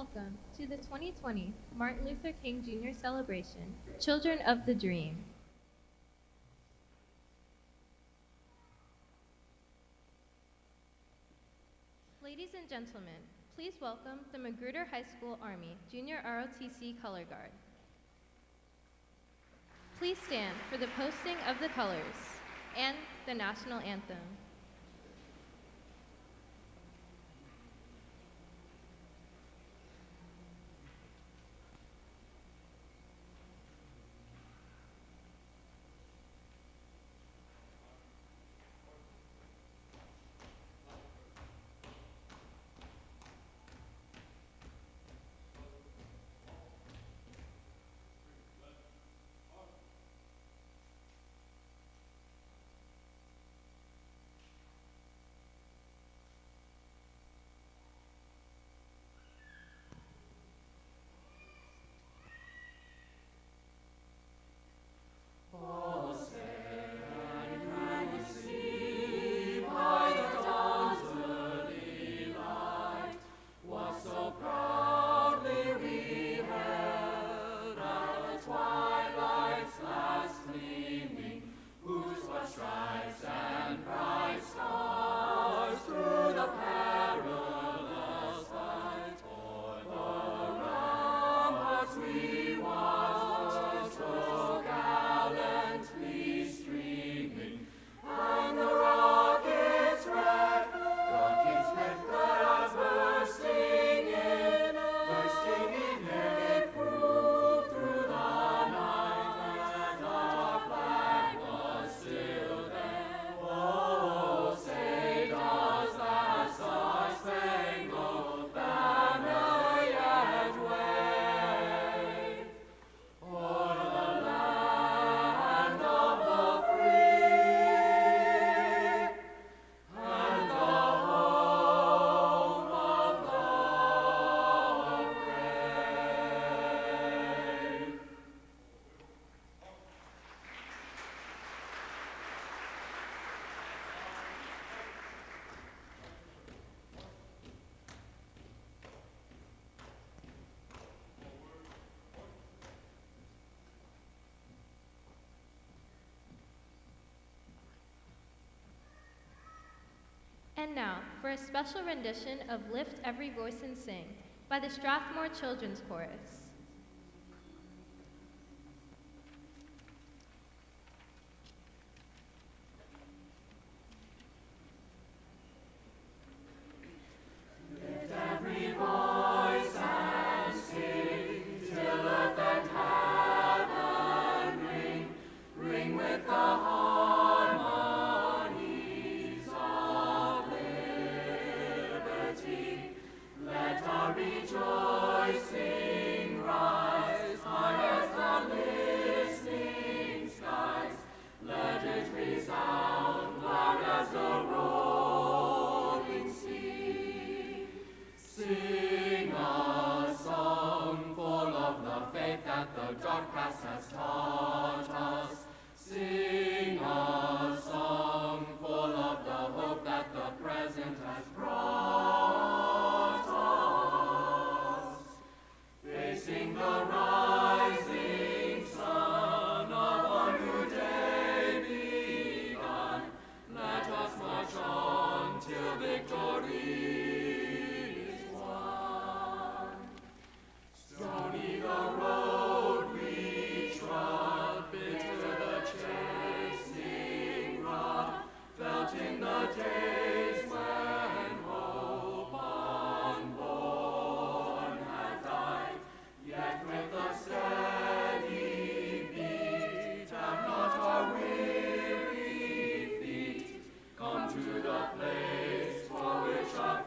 Welcome to the 2020 Martin Luther King Jr. Celebration, Children of the Dream. Ladies and gentlemen, please welcome the Magruder High School Army Junior ROTC Color Guard. Please stand for the posting of the colors and the national anthem. And now, for a special rendition of Lift Every Voice and Sing by the Strathmore Children's Chorus. To the place for which our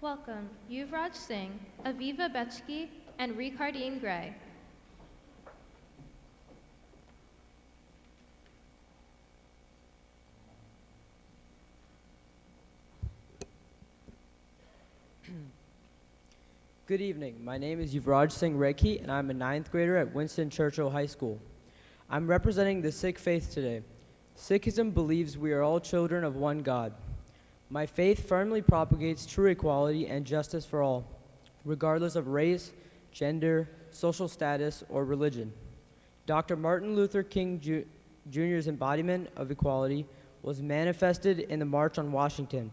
Welcome Yuvraj Singh, Aviva Bechki, and Ricardine Gray. Good evening. My name is Yuvraj Singh Rekhi, and I'm a 9th grader at Winston Churchill High School. I'm representing the Sikh faith today. Sikhism believes we are all children of one God. My faith firmly propagates true equality and justice for all, regardless of race, gender, social status, or religion. Dr. Martin Luther King Jr.'s embodiment of equality was manifested in the March on Washington,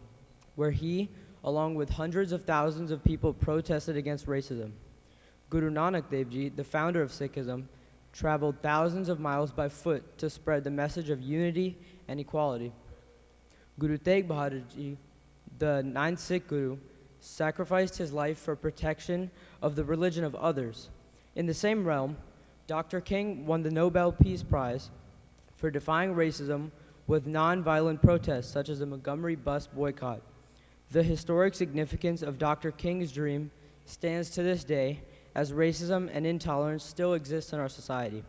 where he, along with hundreds of thousands of people, protested against racism. Guru Nanak Dev Ji, the founder of Sikhism, traveled thousands of miles by foot to spread the message of unity and equality. Guru Tegh Bahadur Ji, the 9th Sikh Guru, sacrificed his life for protection of the religion of others. In the same realm, Dr. King won the Nobel Peace Prize for defying racism with non-violent protests such as the Montgomery bus boycott. The historic significance of Dr. King's dream stands to this day as racism and intolerance still exist in our society.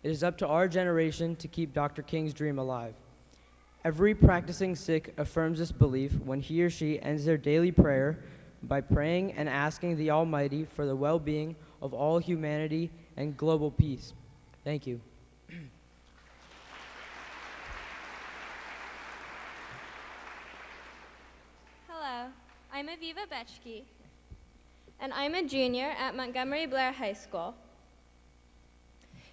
It is up to our generation to keep Dr. King's dream alive. Every practicing Sikh affirms this belief when he or she ends their daily prayer by praying and asking the Almighty for the well-being of all humanity and global peace. Thank you. Hello, I'm Aviva Bechki, and I'm a junior at Montgomery Blair High School.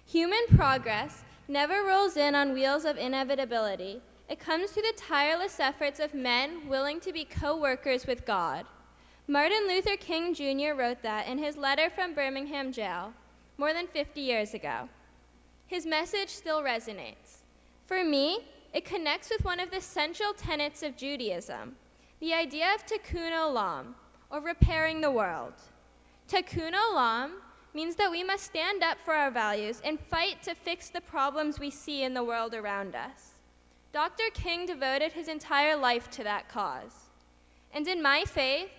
Human progress never rolls in on wheels of inevitability. It comes through the tireless efforts of men willing to be co-workers with God. Martin Luther King Jr. wrote that in his letter from Birmingham jail more than 50 years ago. His message still resonates. For me, it connects with one of the central tenets of Judaism, the idea of tikkun olam, or repairing the world. Tikkun olam means that we must stand up for our values and fight to fix the problems we see in the world around us. Dr. King devoted his entire life to that cause. And in my faith,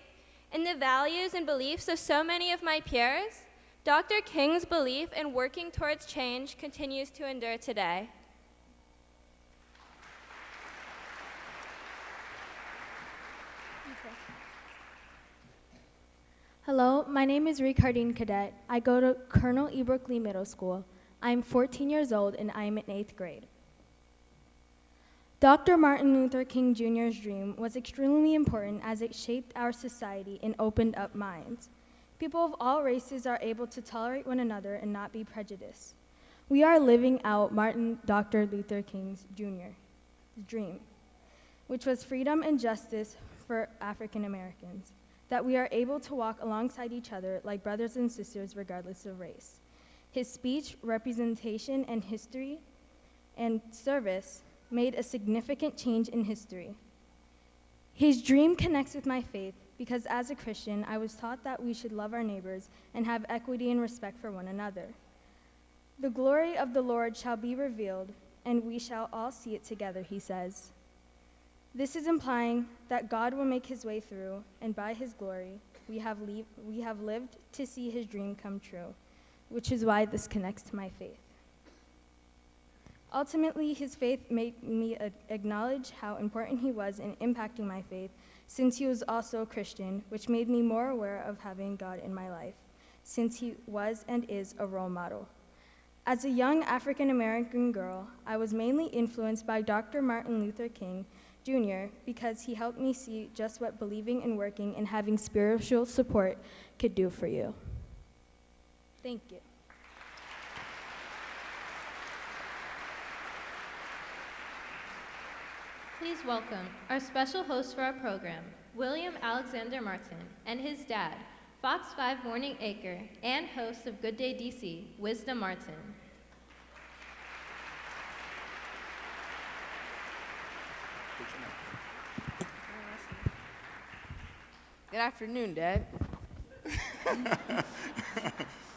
in the values and beliefs of so many of my peers, Dr. King's belief in working towards change continues to endure today. Hello, my name is Ricardine Cadet. I go to Colonel E. Brookley Middle School. I'm 14 years old and I'm in 8th grade. Dr. Martin Luther King Jr.'s dream was extremely important as it shaped our society and opened up minds. People of all races are able to tolerate one another and not be prejudiced. We are living out Dr. Luther King Jr.'s dream, which was freedom and justice for African Americans, that we are able to walk alongside each other like brothers and sisters regardless of race. His speech, representation, and history and service made a significant change in history. His dream connects with my faith because as a Christian, I was taught that we should love our neighbors and have equity and respect for one another. The glory of the Lord shall be revealed, and we shall all see it together, he says. This is implying that God will make his way through, and by his glory, we have lived to see his dream come true, which is why this connects to my faith. Ultimately, his faith made me acknowledge how important he was in impacting my faith, since he was also a Christian, which made me more aware of having God in my life, since he was and is a role model. As a young African American girl, I was mainly influenced by Dr. Martin Luther King Jr. because he helped me see just what believing and working and having spiritual support could do for you. Thank you. Please welcome our special host for our program, William Alexander Martin, and his dad, Fox 5 Morning Acre, and host of Good Day DC, Wisdom Martin. Good afternoon, Dad.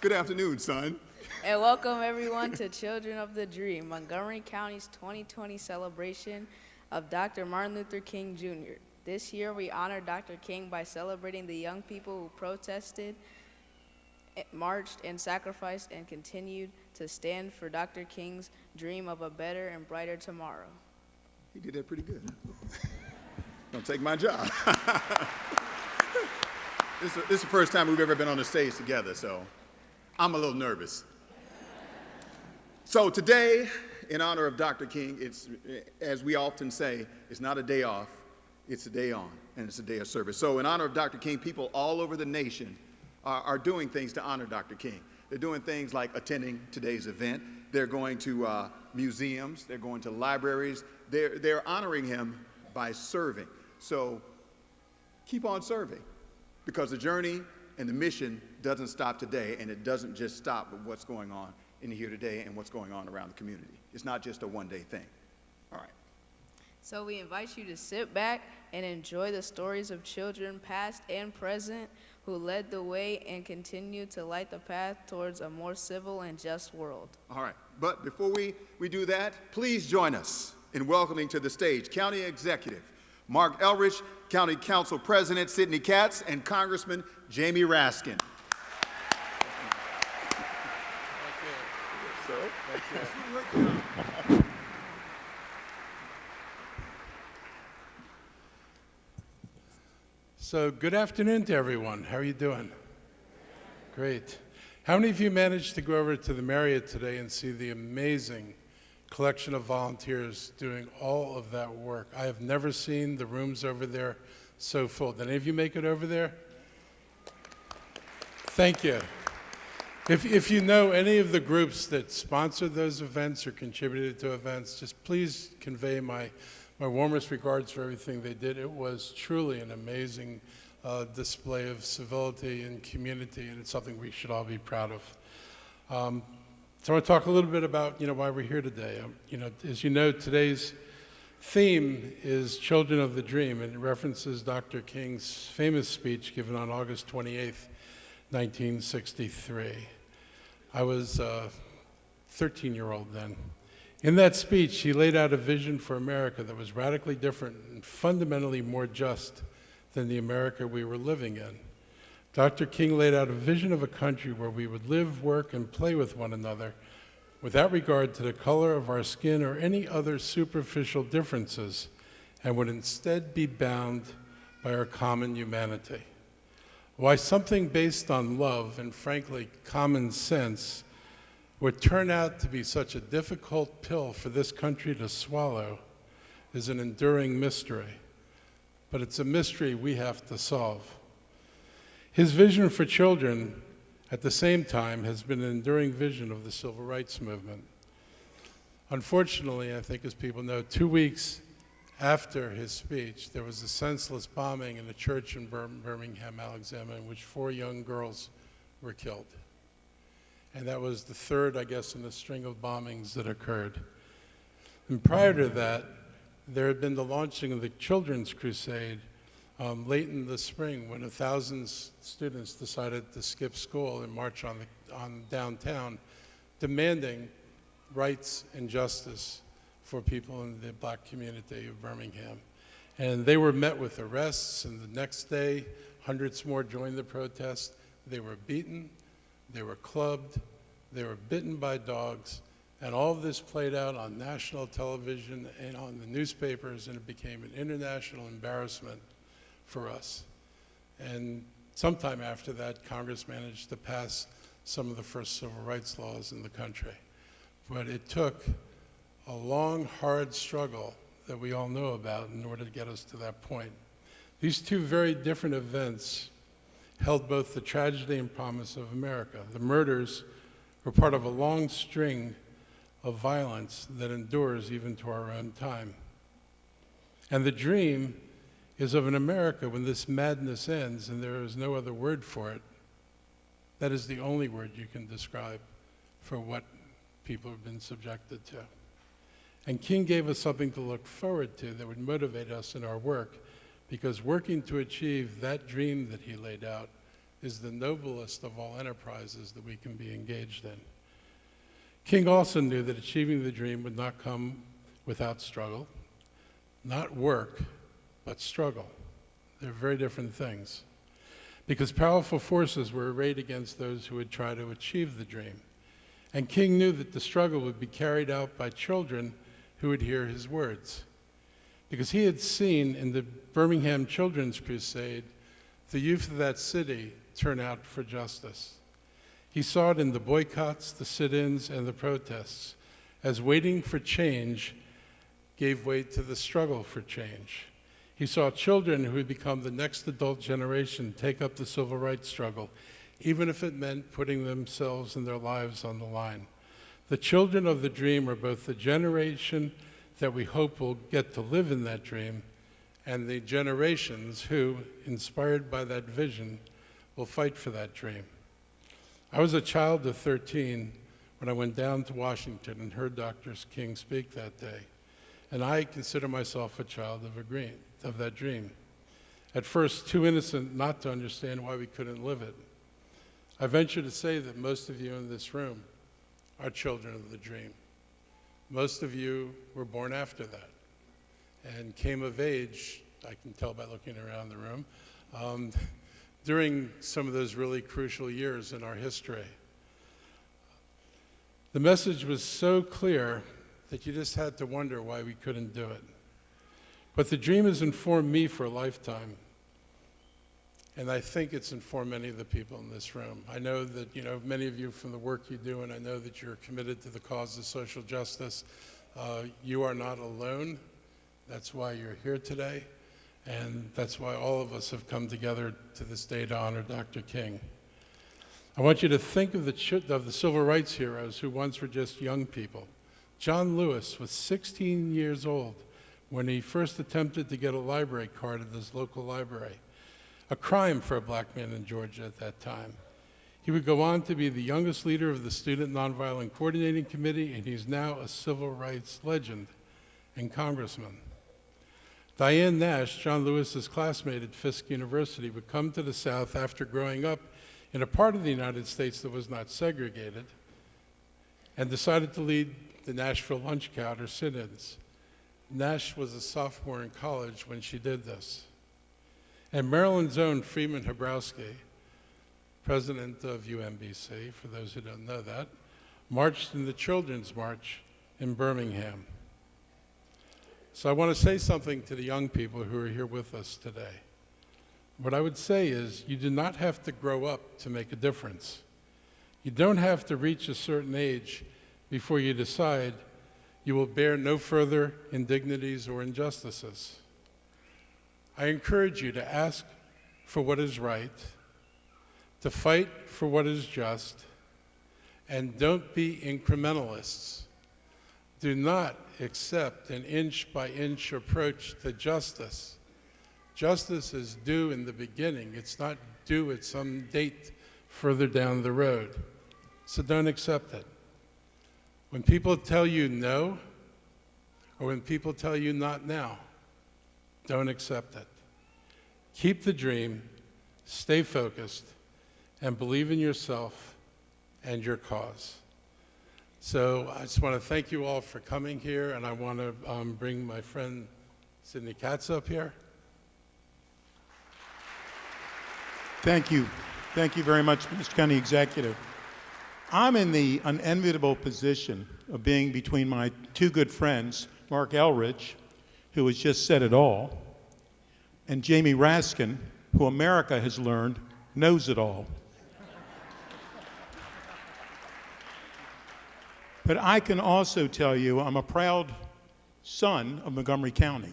Good afternoon, son. And welcome everyone to Children of the Dream, Montgomery County's 2020 celebration of Dr. Martin Luther King Jr. This year, we honor Dr. King by celebrating the young people who protested, marched, and sacrificed and continued to stand for Dr. King's dream of a better and brighter tomorrow. He did that pretty good. Don't take my job. This is the first time we've ever been on the stage together, so I'm a little nervous. So today, in honor of Dr. King, it's, as we often say, it's not a day off, it's a day on, and it's a day of service. So in honor of Dr. King, people all over the nation are doing things to honor Dr. King. They're doing things like attending today's event. They're going to museums. They're going to libraries. They're honoring him by serving. So keep on serving, because the journey and the mission doesn't stop today, and it doesn't just stop with what's going on in here today and what's going on around the community. It's not just a one-day thing. All right. So we invite you to sit back and enjoy the stories of children past and present who led the way and continue to light the path towards a more civil and just world. All right. But before we do that, please join us in welcoming to the stage County Executive Mark Elrich, County Council President Sidney Katz, and Congressman Jamie Raskin. So good afternoon to everyone. How are you doing? Great. How many of you managed to go over to the Marriott today and see the amazing collection of volunteers doing all of that work? I have never seen the rooms over there so full. Did any of you make it over there? Thank you. If you know any of the groups that sponsored those events or contributed to events, just please convey my warmest regards for everything they did. It was truly an amazing display of civility and community, and it's something we should all be proud of. So I want to talk a little bit about why we're here today. As you know, today's theme is Children of the Dream, and it references Dr. King's famous speech given on August 28th, 1963. I was a 13-year-old then. In that speech, he laid out a vision for America that was radically different and fundamentally more just than the America we were living in. Dr. King laid out a vision of a country where we would live, work, and play with one another without regard to the color of our skin or any other superficial differences, and would instead be bound by our common humanity. Why something based on love and, frankly, common sense would turn out to be such a difficult pill for this country to swallow is an enduring mystery, but it's a mystery we have to solve. His vision for children, at the same time, has been an enduring vision of the civil rights movement. Unfortunately, I think as people know, 2 weeks after his speech, there was a senseless bombing in a church in Birmingham, Alabama, in which 4 young girls were killed. And that was the third, I guess, in a string of bombings that occurred. And prior to that, there had been the launching of the Children's Crusade late in the spring, when 1,000 students decided to skip school and march on downtown, demanding rights and justice for people in the black community of Birmingham. And they were met with arrests, and the next day, hundreds more joined the protest. They were beaten, they were clubbed, they were bitten by dogs, and all of this played out on national television and on the newspapers, and it became an international embarrassment for us. And sometime after that, Congress managed to pass some of the first civil rights laws in the country. But it took a long, hard struggle that we all know about in order to get us to that point. These two very different events held both the tragedy and promise of America. The murders were part of a long string of violence that endures even to our own time. And the dream is of an America when this madness ends, and there is no other word for it. That is the only word you can describe for what people have been subjected to. And King gave us something to look forward to that would motivate us in our work, because working to achieve that dream that he laid out is the noblest of all enterprises that we can be engaged in. King also knew that achieving the dream would not come without struggle, not work, but struggle. They're very different things. Because powerful forces were arrayed against those who would try to achieve the dream. And King knew that the struggle would be carried out by children who would hear his words. Because he had seen in the Birmingham Children's Crusade the youth of that city turn out for justice. He saw it in the boycotts, the sit-ins, and the protests, as waiting for change gave way to the struggle for change. He saw children who would become the next adult generation take up the civil rights struggle, even if it meant putting themselves and their lives on the line. The children of the dream are both the generation that we hope will get to live in that dream and the generations who, inspired by that vision, will fight for that dream. I was a child of 13 when I went down to Washington and heard Dr. King speak that day. And I consider myself a child of that dream. At first, too innocent not to understand why we couldn't live it. I venture to say that most of you in this room are children of the dream. Most of you were born after that and came of age, I can tell by looking around the room, during some of those really crucial years in our history. The message was so clear that you just had to wonder why we couldn't do it. But the dream has informed me for a lifetime, and I think it's informed many of the people in this room. I know that, many of you from the work you do, and I know that you're committed to the cause of social justice. You are not alone. That's why you're here today, and that's why all of us have come together to this day to honor Dr. King. I want you to think of the civil rights heroes who once were just young people. John Lewis was 16 years old when he first attempted to get a library card at his local library, a crime for a black man in Georgia at that time. He would go on to be the youngest leader of the Student Nonviolent Coordinating Committee, and he's now a civil rights legend and congressman. Diane Nash, John Lewis's classmate at Fisk University, would come to the South after growing up in a part of the United States that was not segregated, and decided to lead the Nashville Lunch Count, or sit-ins. Nash was a sophomore in college when she did this. And Maryland's own Freeman Habrowski, president of UMBC, for those who don't know that, marched in the Children's March in Birmingham. So I want to say something to the young people who are here with us today. What I would say is, you do not have to grow up to make a difference. You don't have to reach a certain age before you decide you will bear no further indignities or injustices. I encourage you to ask for what is right, to fight for what is just, and don't be incrementalists. Do not accept an inch-by-inch approach to justice. Justice is due in the beginning. It's not due at some date further down the road. So don't accept it. When people tell you no, or when people tell you not now, don't accept it. Keep the dream, stay focused, and believe in yourself and your cause. So I just want to thank you all for coming here, and I want to bring my friend Sidney Katz up here. Thank you. Thank you very much, Mr. County Executive. I'm in the unenviable position of being between my two good friends, Mark Elridge, who has just said it all, and Jamie Raskin, who America has learned knows it all. But I can also tell you I'm a proud son of Montgomery County.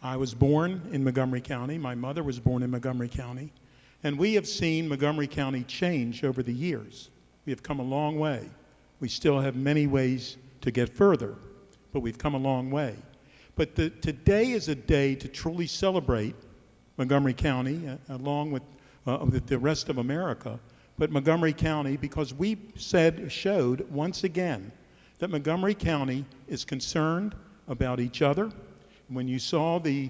I was born in Montgomery County. My mother was born in Montgomery County. And we have seen Montgomery County change over the years. We have come a long way. We still have many ways to get further, but we've come a long way. But today is a day to truly celebrate Montgomery County, along with the rest of America, but Montgomery County, because we showed once again that Montgomery County is concerned about each other. When you saw the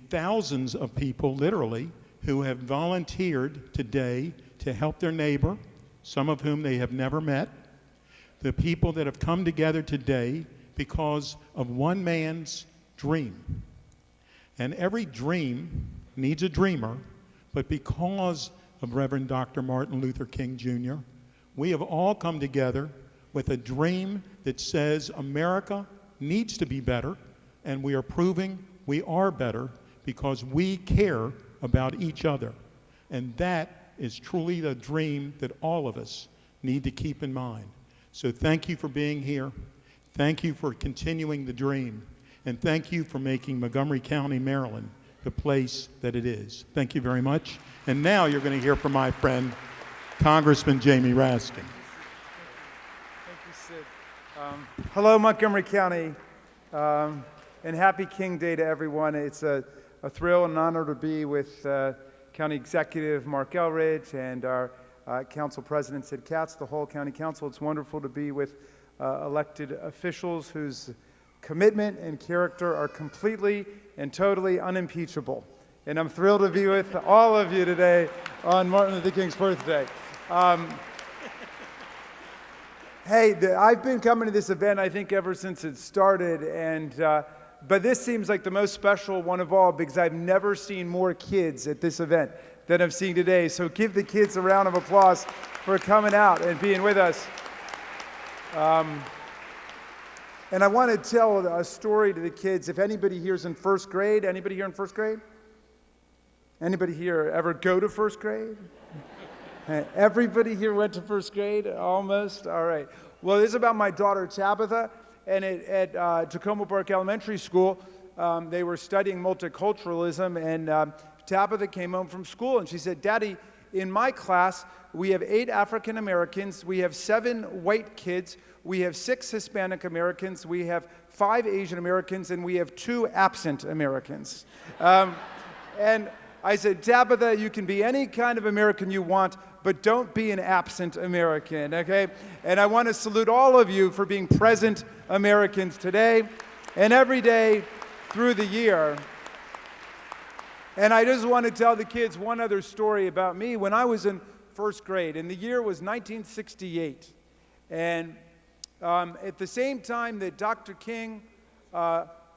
thousands of people, literally, who have volunteered today to help their neighbor, some of whom they have never met, the people that have come together today because of one man's dream. And every dream needs a dreamer, but because of Reverend Dr. Martin Luther King Jr., we have all come together with a dream that says America needs to be better, and we are proving we are better because we care about each other. And that is truly the dream that all of us need to keep in mind. So thank you for being here. Thank you for continuing the dream. And thank you for making Montgomery County, Maryland, the place that it is. Thank you very much. And now you're going to hear from my friend, Congressman Jamie Raskin. Thank you, Sid. Hello, Montgomery County, and happy King Day to everyone. It's a thrill and an honor to be with County Executive Mark Elridge and our Council President Sid Katz, the whole County Council. It's wonderful to be with elected officials whose commitment and character are completely and totally unimpeachable. And I'm thrilled to be with all of you today on Martin Luther King's birthday. I've been coming to this event, I think, ever since it started, but this seems like the most special one of all because I've never seen more kids at this event than I'm seeing today. So give the kids a round of applause for coming out and being with us. And I want to tell a story to the kids. If anybody here is in first grade, anybody here in first grade? Anybody here ever go to first grade? Everybody here went to first grade? Almost? All right. Well, this is about my daughter Tabitha. And at Tacoma Park Elementary School, they were studying multiculturalism. And Tabitha came home from school and she said, "Daddy, in my class, we have 8 African Americans, we have 7 white kids, we have 6 Hispanic Americans, we have 5 Asian Americans, and we have 2 absent Americans." And I said, "Tabitha, you can be any kind of American you want, but don't be an absent American, okay?" And I want to salute all of you for being present Americans today and every day through the year. And I just want to tell the kids one other story about me. When I was in first grade, and the year was 1968, and at the same time that Dr. King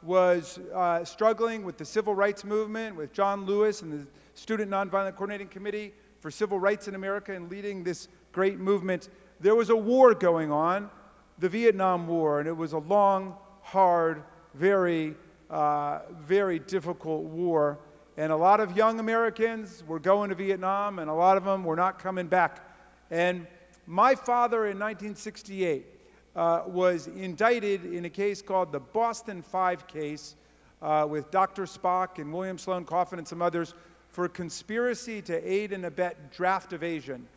was struggling with the civil rights movement, with John Lewis and the Student Nonviolent Coordinating Committee for Civil Rights in America and leading this great movement, there was a war going on, the Vietnam War, and it was a long, hard, very difficult war. And a lot of young Americans were going to Vietnam, and a lot of them were not coming back. And my father in 1968 was indicted in a case called the Boston 5 case with Dr. Spock and William Sloane Coffin and some others for conspiracy to aid and abet draft evasion.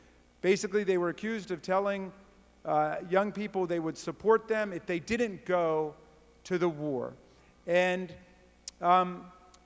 Basically, they were accused of telling young people they would support them if they didn't go to the war. And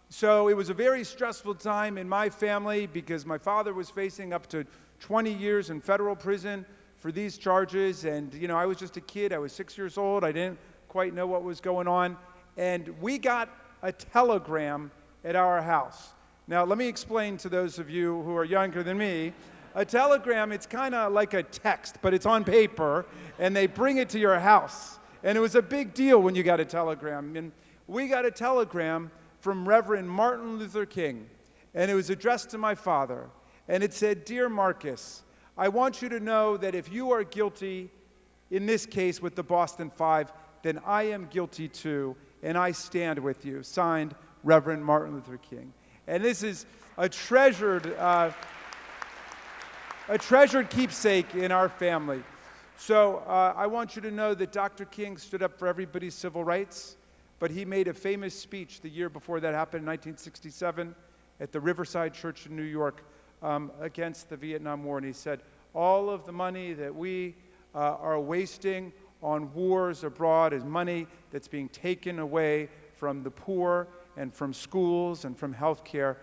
so it was a very stressful time in my family because my father was facing up to 20 years in federal prison for these charges. And, you know, I was just a kid. I was 6 years old. I didn't quite know what was going on. And we got a telegram at our house. Now, let me explain to those of you who are younger than me. A telegram, it's kind of like a text, but it's on paper, and they bring it to your house. And it was a big deal when you got a telegram. And we got a telegram from Reverend Martin Luther King, and it was addressed to my father. And it said, "Dear Marcus, I want you to know that if you are guilty in this case with the Boston 5, then I am guilty too, and I stand with you." Signed, Reverend Martin Luther King. And this is a treasured keepsake in our family. So I want you to know that Dr. King stood up for everybody's civil rights, but he made a famous speech the year before that happened in 1967 at the Riverside Church in New York against the Vietnam War. And he said, all of the money that we are wasting on wars abroad is money that's being taken away from the poor and from schools and from health care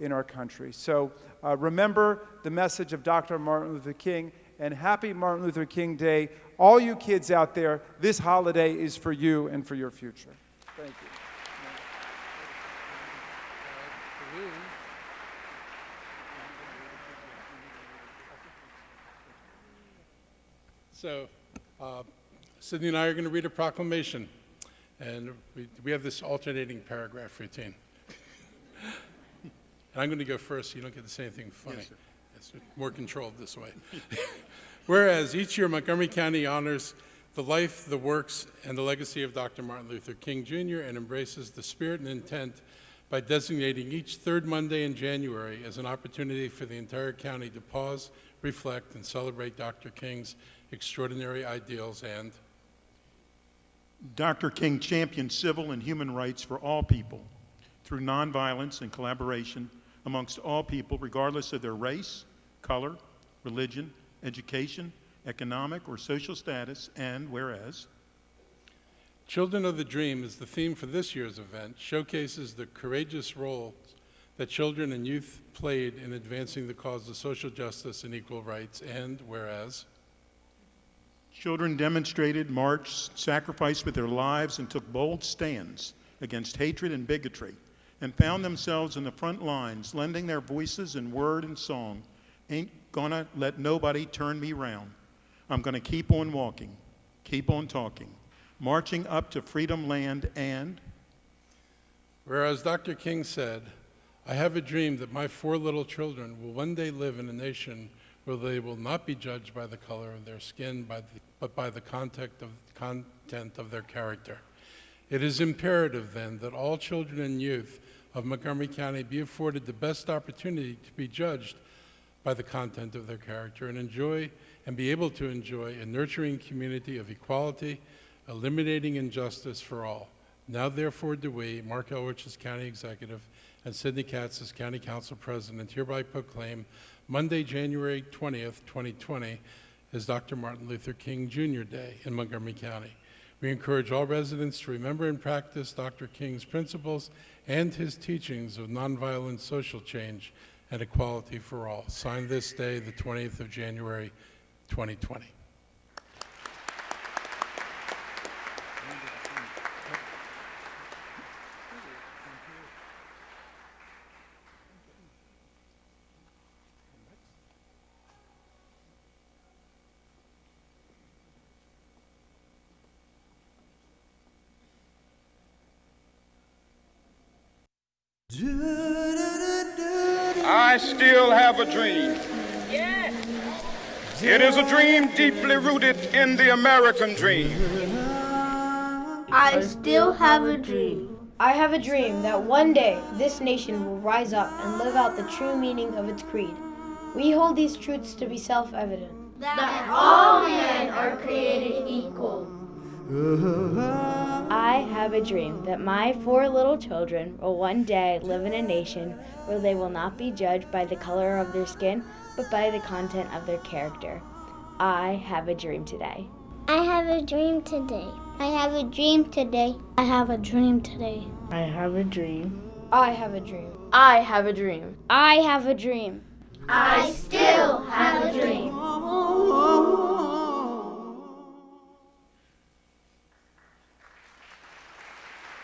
in our country. So remember the message of Dr. Martin Luther King, and happy Martin Luther King Day. All you kids out there, this holiday is for you and for your future. Thank you. So, Sydney and I are going to read a proclamation, and we have this alternating paragraph routine. And I'm going to go first so you don't get to say anything funny. Yes, sir. It's more controlled this way. Whereas each year Montgomery County honors the life, the works, and the legacy of Dr. Martin Luther King Jr. and embraces the spirit and intent by designating each third Monday in January as an opportunity for the entire county to pause, reflect, and celebrate Dr. King's extraordinary ideals and Dr. King championed civil and human rights for all people through nonviolence and collaboration amongst all people, regardless of their race, color, religion, education, economic, or social status, and whereas Children of the Dream is the theme for this year's event, showcases the courageous role that children and youth played in advancing the cause of social justice and equal rights, and whereas children demonstrated, marched, sacrificed with their lives, and took bold stands against hatred and bigotry, and found themselves in the front lines, lending their voices in word and song. Ain't gonna let nobody turn me round. I'm gonna keep on walking, keep on talking, marching up to freedom land, and whereas Dr. King said, I have a dream that my 4 little children will one day live in a nation where they will not be judged by the color of their skin, but by the content of their character. It is imperative, then, that all children and youth of Montgomery County be afforded the best opportunity to be judged by the content of their character and be able to enjoy a nurturing community of equality, eliminating injustice for all. Now, therefore, do we, Mark Elrich as County Executive and Sidney Katz as County Council President, hereby proclaim Monday, January 20th, 2020, as Dr. Martin Luther King Jr. Day in Montgomery County. We encourage all residents to remember and practice Dr. King's principles and his teachings of nonviolent social change and equality for all. Signed this day, the 20th of January, 2020. I still have a dream. It is a dream deeply rooted in the American dream. I still have a dream. I have a dream that one day this nation will rise up and live out the true meaning of its creed. We hold these truths to be self-evident. That all men are created equal. I have a dream that my 4 little children will one day live in a nation where they will not be judged by the color of their skin, but by the content of their character. I have a dream today. I have a dream today. I have a dream today. I have a dream today. I have a dream. I have a dream. I have a dream. I have a dream. I still have a dream.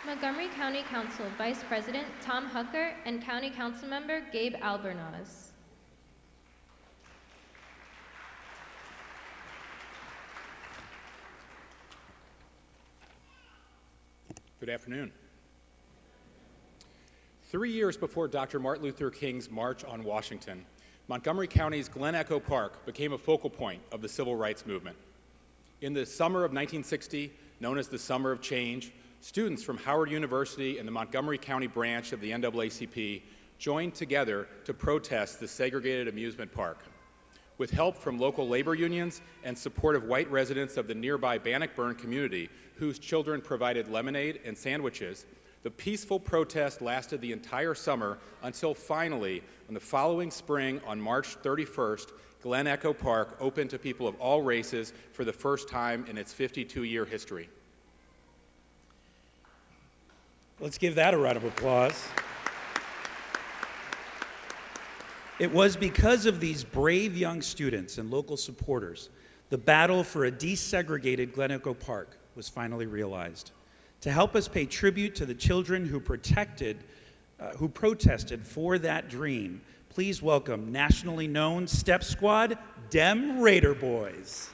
Montgomery County Council Vice President Tom Hucker and County Council Member Gabe Albornoz. Good afternoon. 3 years before Dr. Martin Luther King's March on Washington, Montgomery County's Glen Echo Park became a focal point of the civil rights movement. In the summer of 1960, known as the Summer of Change, students from Howard University and the Montgomery County branch of the NAACP joined together to protest the segregated amusement park. With help from local labor unions and support of white residents of the nearby Bannockburn community, whose children provided lemonade and sandwiches, the peaceful protest lasted the entire summer until finally, in the following spring on March 31st, Glen Echo Park opened to people of all races for the first time in its 52-year history. Let's give that a round of applause. It was because of these brave young students and local supporters, the battle for a desegregated Glen Echo Park was finally realized. To help us pay tribute to the children who protested for that dream, please welcome nationally known Step Squad, Dem Raider Boys.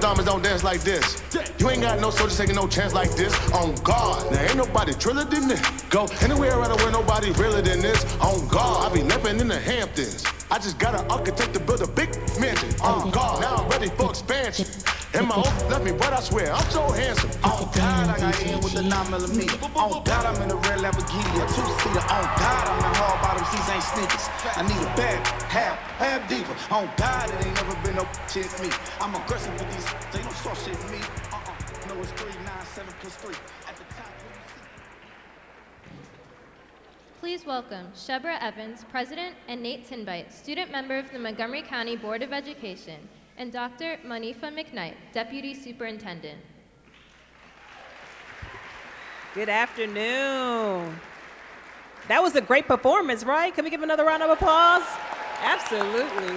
diamonds don't dance like this. You ain't got no soldiers taking no chance like this. On God, now ain't nobody triller than this. Go anywhere around where nobody realer than this. On God, I be living in the Hamptons. I just got an architect to build a big mansion. On God, now I'm ready for expansion. And my old left me, but I swear I'm so handsome. On God, I got in with the 9mm. On God, I'm in a red Lamborghini, a two-seater. On God, I'm in hard bottoms, these ain't sneakers. I need a bad half diva. On God, it ain't never been no shit me. I'm aggressive with these, they don't saw shit me. No, it's 3, 9, 7 plus 3. At the top. Please welcome Shebra Evans, President, and Nate Tinbite, student member of the Montgomery County Board of Education, and Dr. Monifa McKnight, Deputy Superintendent. Good afternoon. That was a great performance, right? Can we give another round of applause? Absolutely.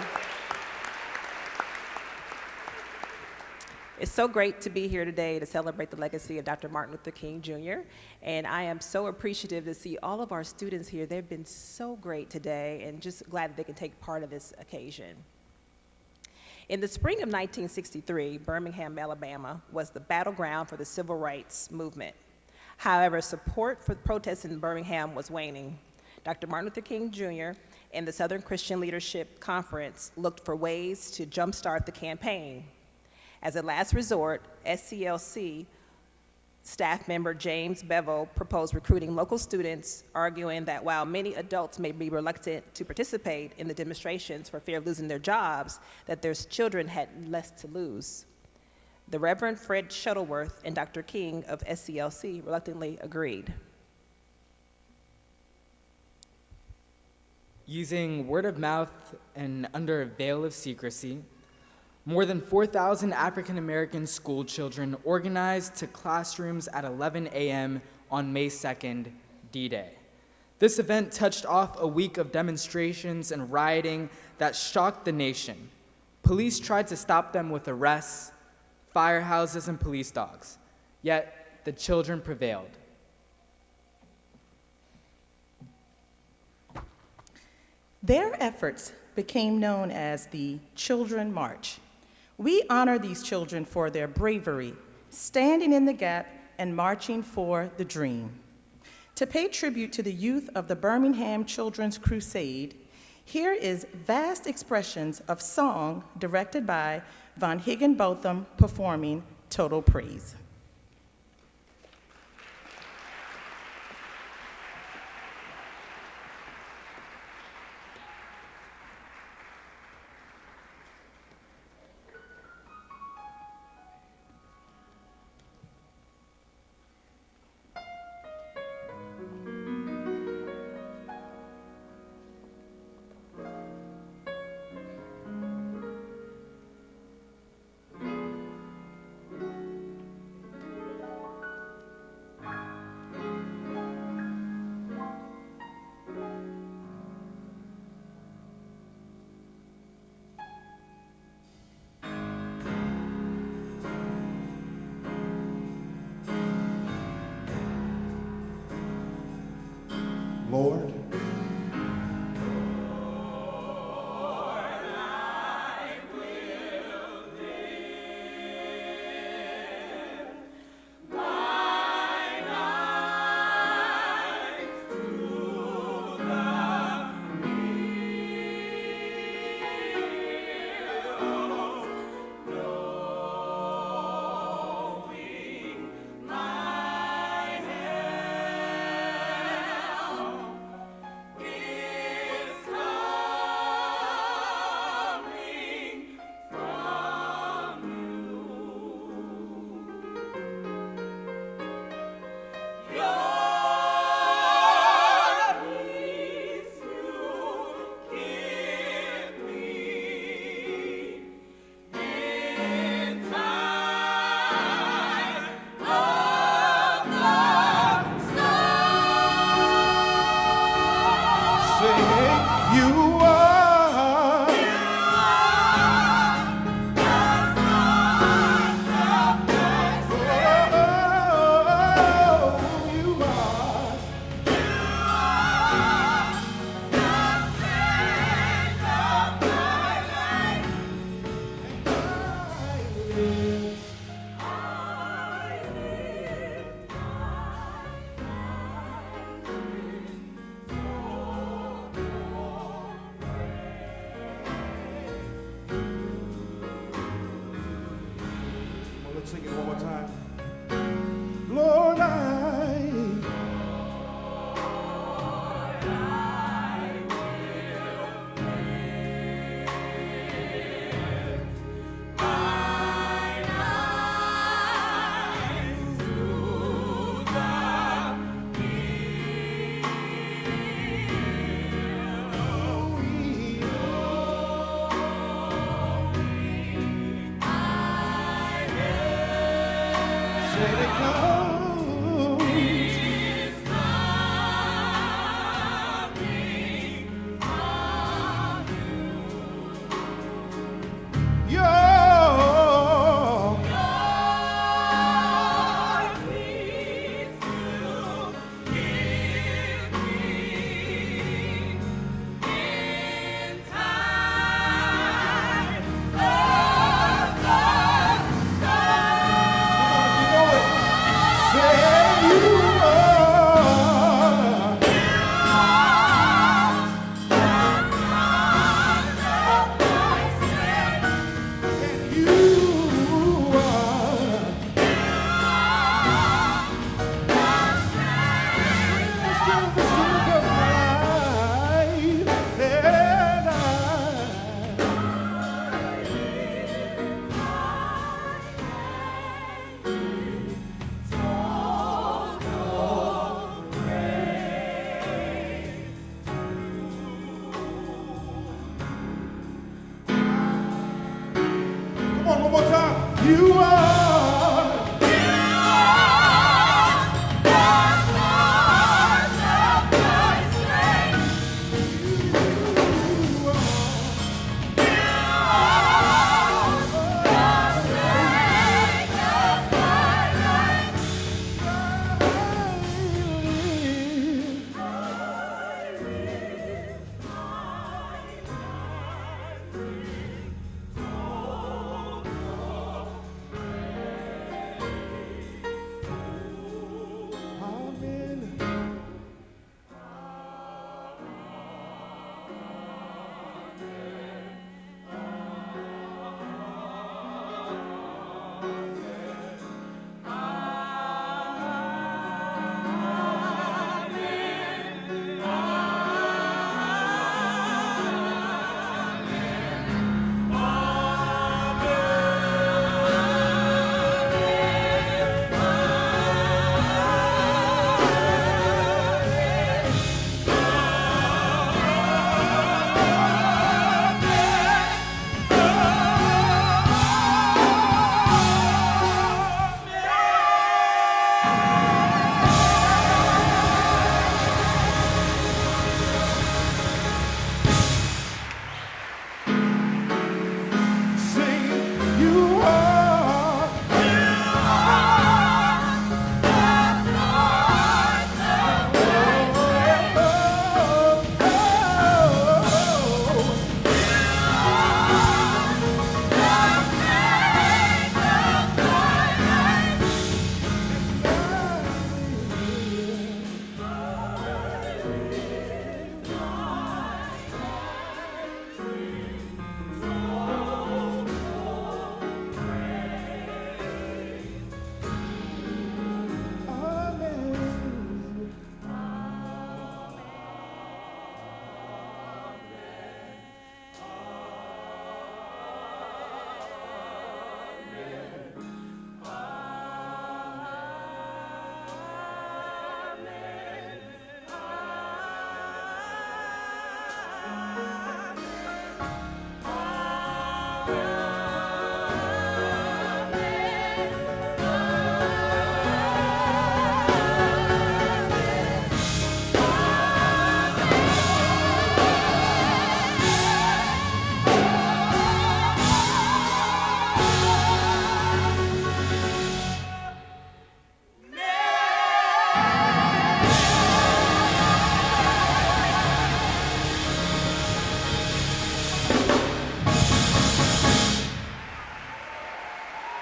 It's so great to be here today to celebrate the legacy of Dr. Martin Luther King Jr. And I am so appreciative to see all of our students here. They've been so great today and just glad that they can take part of this occasion. In the spring of 1963, Birmingham, Alabama was the battleground for the civil rights movement. However, support for protests in Birmingham was waning. Dr. Martin Luther King Jr. and the Southern Christian Leadership Conference looked for ways to jumpstart the campaign. As a last resort, SCLC staff member James Bevel proposed recruiting local students, arguing that while many adults may be reluctant to participate in the demonstrations for fear of losing their jobs, that their children had less to lose. The Reverend Fred Shuttleworth and Dr. King of SCLC reluctantly agreed. Using word of mouth and under a veil of secrecy, more than 4,000 African American school children organized to classrooms at 11 a.m. on May 2nd, D-Day. This event touched off a week of demonstrations and rioting that shocked the nation. Police tried to stop them with arrests, firehouses, and police dogs, yet the children prevailed. Their efforts became known as the Children March. We honor these children for their bravery, standing in the gap and marching for the dream. To pay tribute to the youth of the Birmingham Children's Crusade, here is vast expressions of song directed by Von Higginbotham performing Total Praise. Let's sing it one more time. Lord, one more time. You are.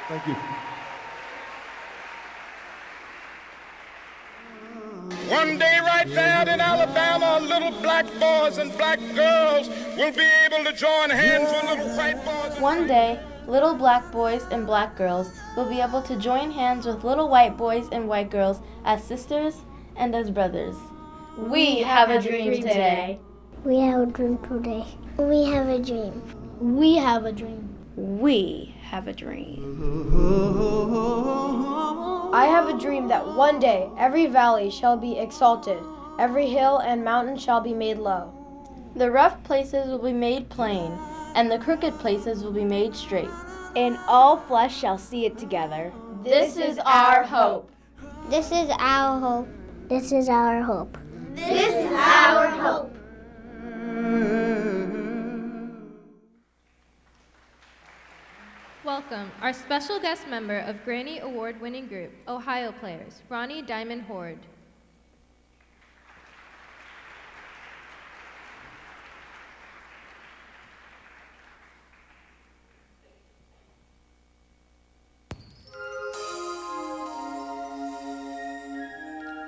Thank you. One day right there in Alabama, little black boys and black girls will be able to join hands with little white boys. One day, little black boys and black girls will be able to join hands with little white boys and white girls as sisters and as brothers. We have a dream today. We have a dream today. We have a dream. We have a dream. We have a dream. I have a dream that one day every valley shall be exalted, every hill and mountain shall be made low. The rough places will be made plain, and the crooked places will be made straight. And all flesh shall see it together. This is our hope. This is our hope. This is our hope. This is our hope. Welcome, our special guest member of Granny Award-winning group, Ohio Players, Ronnie Diamond Horde.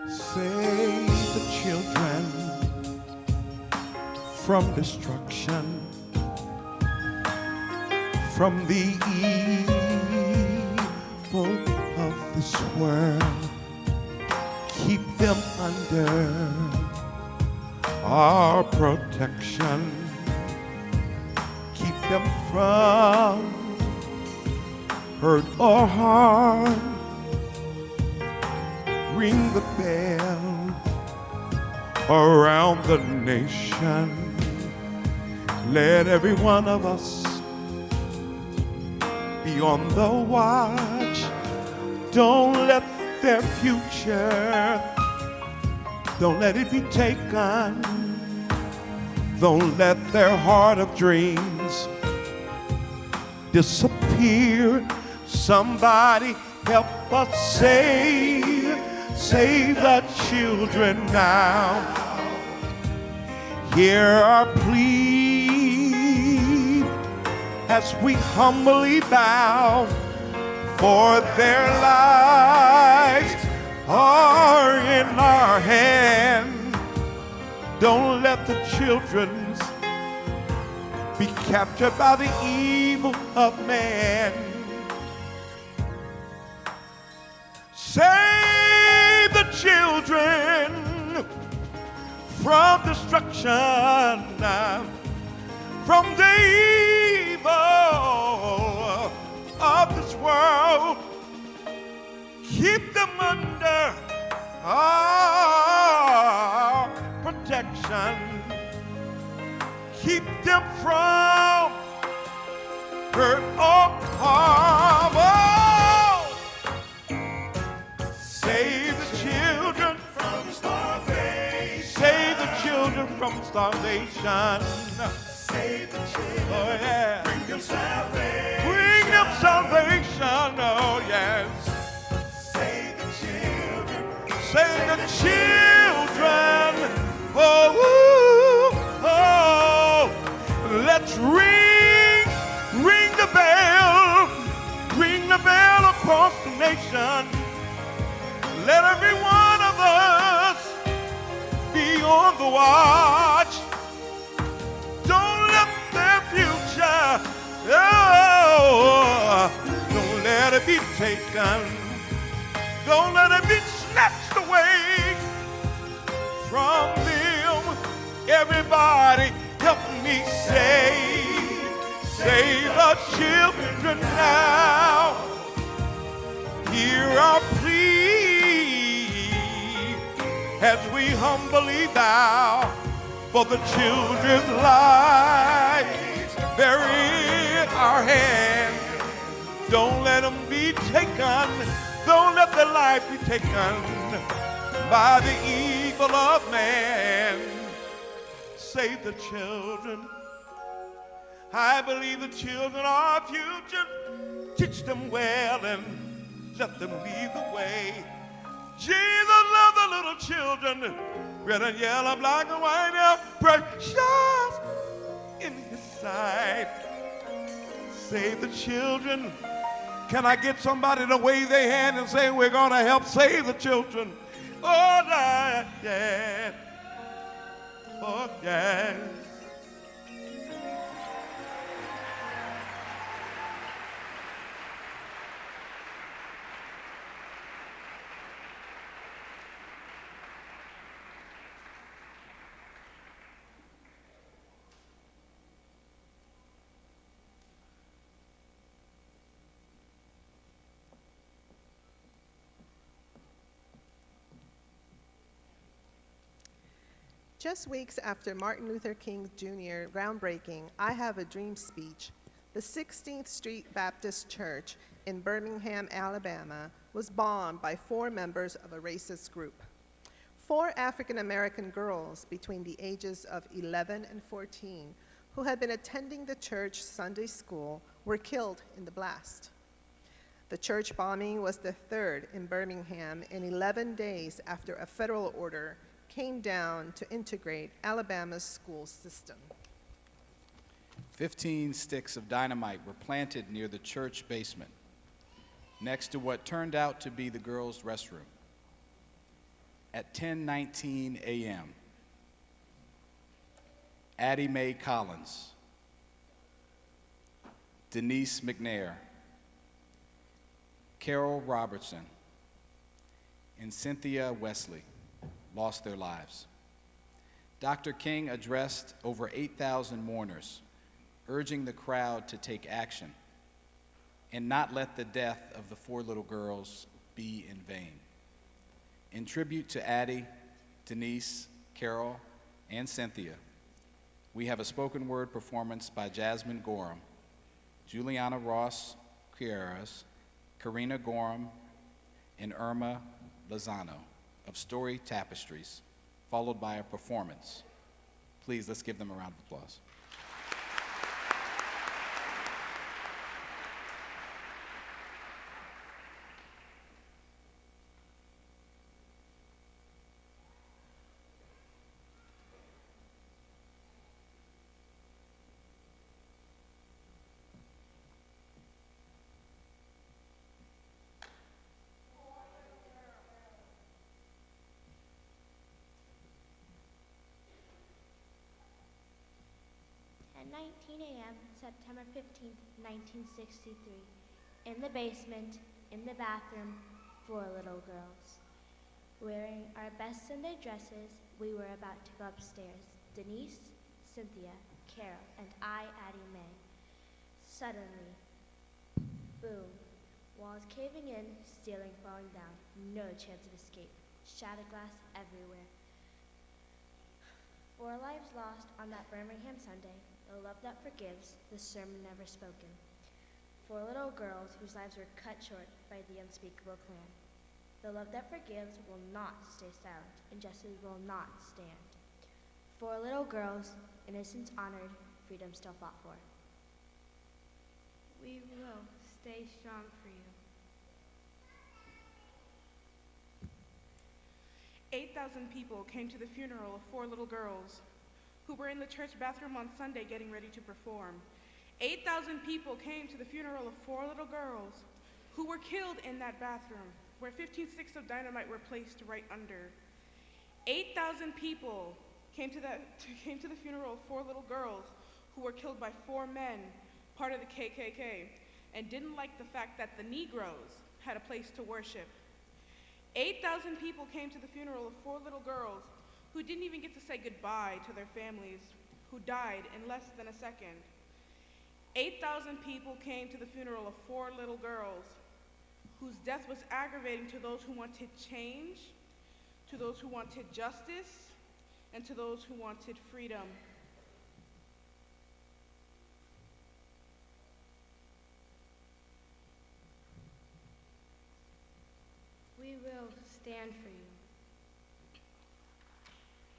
Save the children from destruction, from the evil of this world. Keep them under our protection. Keep them from hurt or harm. Ring the bell around the nation. Let every one of us be on the watch. Don't let their future, don't let it be taken. Don't let their heart of dreams disappear. Somebody help us save the children now. Hear our plea as we humbly bow, for their lives are in our hand. Don't let the children be captured by the evil of man. Save the children from destruction, from the evil of this world. Keep them under our protection. Keep them from hurt or harm. Save the children from starvation. Save the children from starvation. Save the children. Oh yeah. Bring them salvation. Bring them salvation. Oh yes. Save the children. Save the children. Oh, oh. Let's ring the bell. Ring the bell across the nation. Let every one of us be on the watch. Don't let their future, don't let it be taken. Don't let it be snatched away from them. Everybody help me save the children now. Hear our plea as we humbly bow, for the children's lives they're in our hands. Don't let them be taken. Don't let their life be taken by the evil of man. Save the children. I believe the children are our future. Teach them well and let them lead the way. Jesus loved the little children, red and yellow, black and white, they're precious in his sight. Save the children. Can I get somebody to wave their hand and say, we're going to help save the children? Oh, yeah. Oh, yes. Just weeks after Martin Luther King Jr. groundbreaking I Have a Dream speech, the 16th Street Baptist Church in Birmingham, Alabama, was bombed by 4 members of a racist group. 4 African American girls between the ages of 11 and 14 who had been attending the church Sunday school were killed in the blast. The church bombing was the 3rd in Birmingham in 11 days after a federal order came down to integrate Alabama's school system. 15 sticks of dynamite were planted near the church basement, next to what turned out to be the girls' restroom. At 10:19 a.m., Addie Mae Collins, Denise McNair, Carol Robertson, and Cynthia Wesley lost their lives. Dr. King addressed over 8,000 mourners, urging the crowd to take action and not let the death of the 4 little girls be in vain. In tribute to Addie, Denise, Carol, and Cynthia, we have a spoken word performance by Jasmine Gorham, Juliana Ross Quieras, Karina Gorham, and Irma Lozano of Story Tapestries, followed by a performance. Please, let's give them a round of applause. At 19 a.m., September 15th, 1963, in the basement, in the bathroom, 4 little girls. Wearing our best Sunday dresses, we were about to go upstairs. Denise, Cynthia, Carol, and I, Addie Mae. Suddenly, boom, walls caving in, ceiling falling down, no chance of escape, shattered glass everywhere. 4 lives lost on that Birmingham Sunday, the love that forgives, the sermon never spoken. 4 little girls whose lives were cut short by the unspeakable plan. The love that forgives will not stay silent, and justice will not stand. 4 little girls, innocence honored, freedom still fought for. We will stay strong for you. 8,000 people came to the funeral of 4 little girls who were in the church bathroom on Sunday getting ready to perform. 8,000 people came to the funeral of 4 little girls who were killed in that bathroom, where 15 sticks of dynamite were placed right under. 8,000 people came to the funeral of 4 little girls who were killed by 4 men, part of the KKK, and didn't like the fact that the Negroes had a place to worship. 8,000 people came to the funeral of 4 little girls who didn't even get to say goodbye to their families, who died in less than a second. 8,000 people came to the funeral of 4 little girls whose death was aggravating to those who wanted change, to those who wanted justice, and to those who wanted freedom. We will stand for you.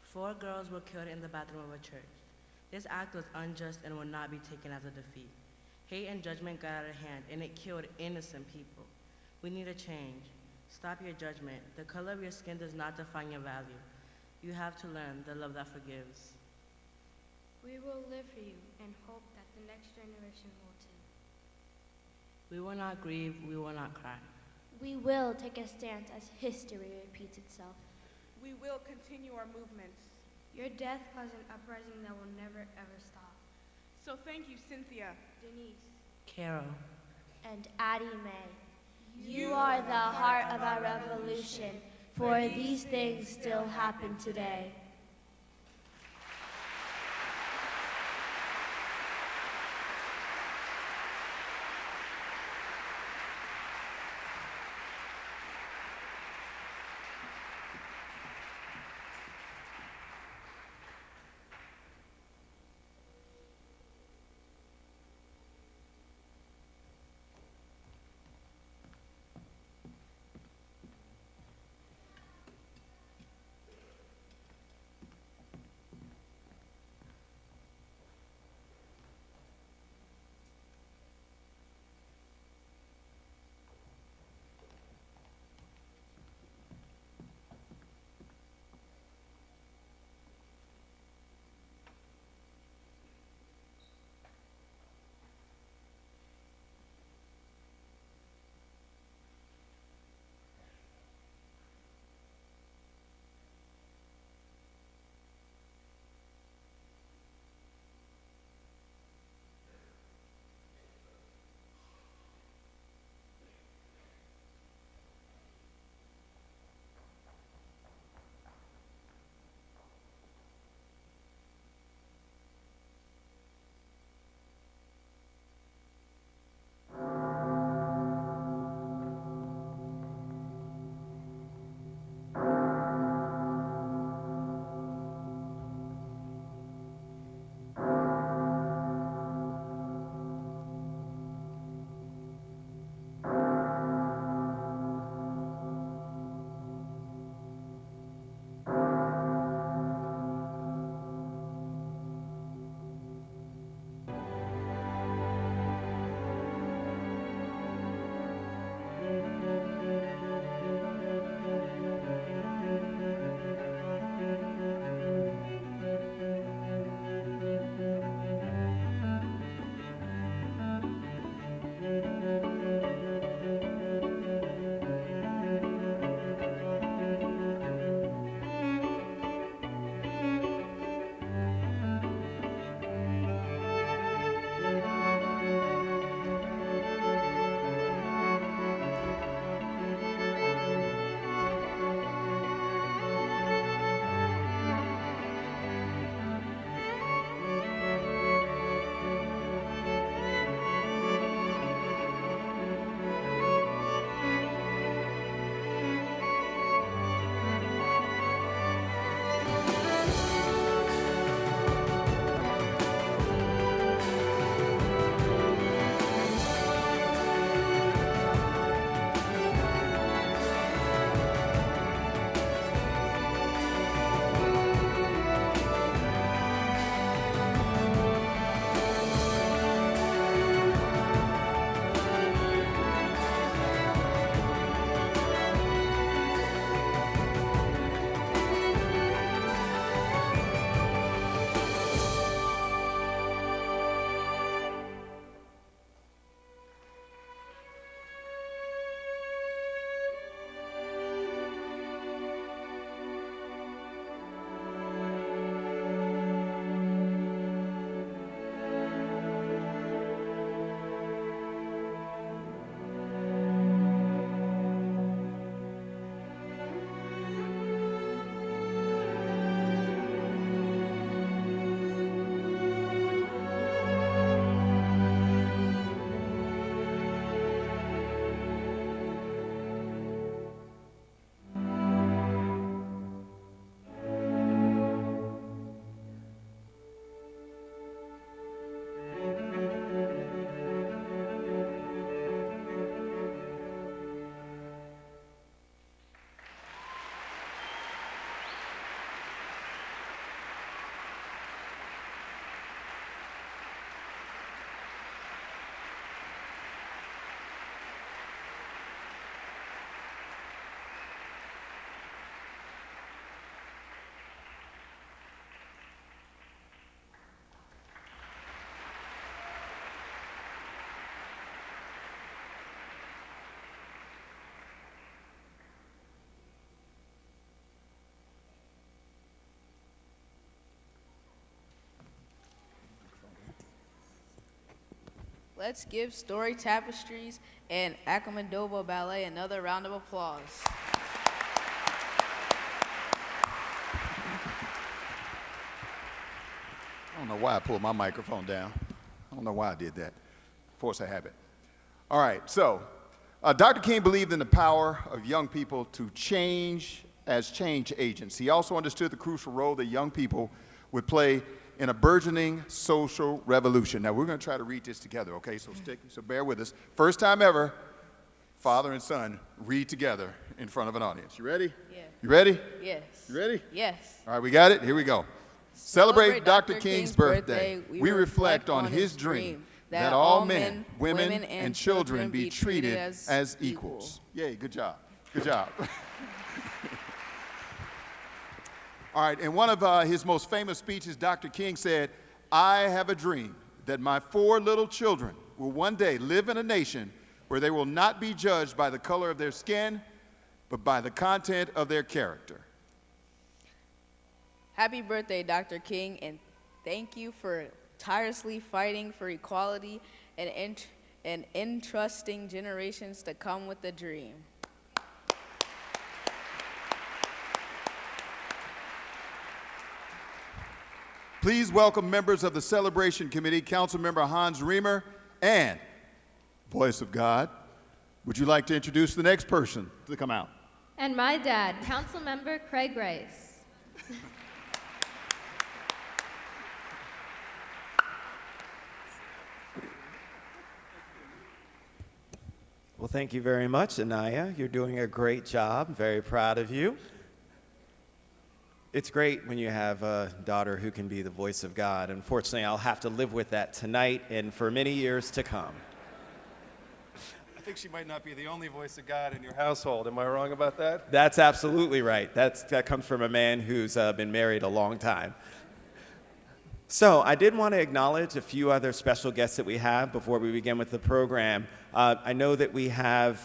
4 girls were killed in the bathroom of a church. This act was unjust and will not be taken as a defeat. Hate and judgment got out of hand, and it killed innocent people. We need a change. Stop your judgment. The color of your skin does not define your value. You have to learn the love that forgives. We will live for you and hope that the next generation will too. We will not grieve, we will not cry. We will take a stance as history repeats itself. We will continue our movements. Your death caused an uprising that will never ever stop. So thank you, Cynthia, Denise, Carol, and Addie Mae. You are the heart of our revolution, for these things still happen today. Let's give Story Tapestries and Akamandoba Ballet another round of applause. I don't know why I pulled my microphone down. I don't know why I did that. Force of habit. All right, so Dr. King believed in the power of young people to change as change agents. He also understood the crucial role that young people would play in a burgeoning social revolution. Now, we're going to try to read this together, okay? So bear with us. First time ever, father and son read together in front of an audience. You ready? Yeah. You ready? Yes. You ready? Yes. All right, we got it? Here we go. Celebrate Dr. King's birthday. We reflect on his dream that all men, women, and children be treated as equals. Yay, good job. Good job. All right, in one of his most famous speeches, Dr. King said, "I have a dream that my 4 little children will one day live in a nation where they will not be judged by the color of their skin, but by the content of their character." Happy birthday, Dr. King, and thank you for tirelessly fighting for equality and entrusting generations to come with the dream. Please welcome members of the Celebration Committee, Councilmember Hans Riemer and Voice of God. Would you like to introduce the next person to come out? And my dad, Councilmember Craig Rice. Well, thank you very much, Anaya. You're doing a great job. I'm very proud of you. It's great when you have a daughter who can be the voice of God. Unfortunately, I'll have to live with that tonight and for many years to come. I think she might not be the only voice of God in your household. Am I wrong about that? That's absolutely right. That comes from a man who's been married a long time. So I did want to acknowledge a few other special guests that we have before we begin with the program. I know that we have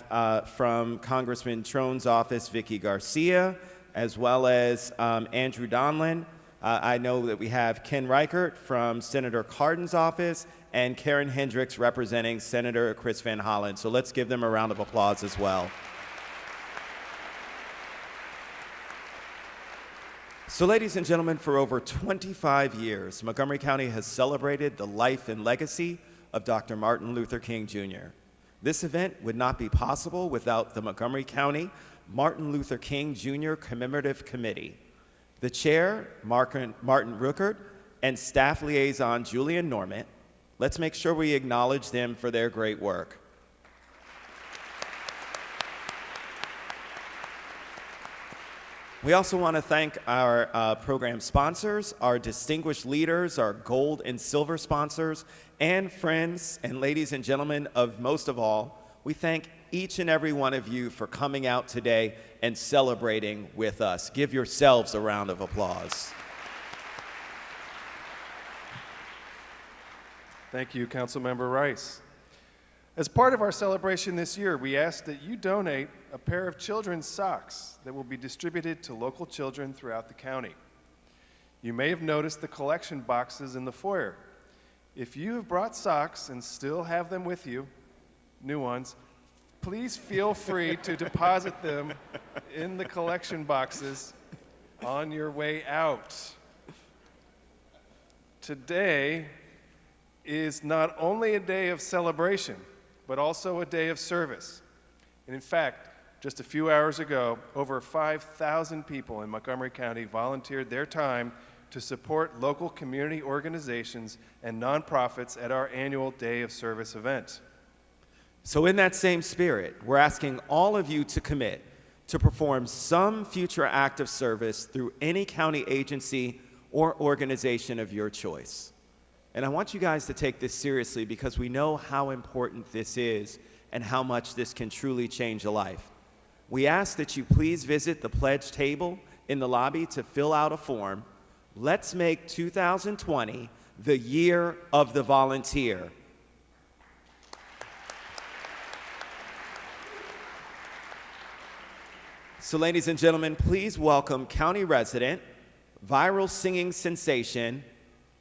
from Congressman Trone's office, Vicky Garcia, as well as Andrew Donlin. I know that we have Ken Reichert from Senator Cardin's office and Karen Hendricks representing Senator Chris Van Hollen. So let's give them a round of applause as well. So ladies and gentlemen, for over 25 years, Montgomery County has celebrated the life and legacy of Dr. Martin Luther King Jr. This event would not be possible without the Montgomery County Martin Luther King Jr. Commemorative Committee. The chair, Martin Ruckert, and staff liaison, Julian Normant. Let's make sure we acknowledge them for their great work. We also want to thank our program sponsors, our distinguished leaders, our gold and silver sponsors, and friends and ladies and gentlemen of most of all, we thank each and every one of you for coming out today and celebrating with us. Give yourselves a round of applause. Thank you, Councilmember Rice. As part of our celebration this year, we ask that you donate a pair of children's socks that will be distributed to local children throughout the county. You may have noticed the collection boxes in the foyer. If you have brought socks and still have them with you, new ones, please feel free to deposit them in the collection boxes on your way out. Today is not only a day of celebration, but also a day of service. And in fact, just a few hours ago, over 5,000 people in Montgomery County volunteered their time to support local community organizations and nonprofits at our annual Day of Service event. So in that same spirit, we're asking all of you to commit to perform some future act of service through any county agency or organization of your choice. And I want you guys to take this seriously because we know how important this is and how much this can truly change a life. We ask that you please visit the pledge table in the lobby to fill out a form. Let's make 2020 the year of the volunteer. So ladies and gentlemen, please welcome county resident, viral singing sensation,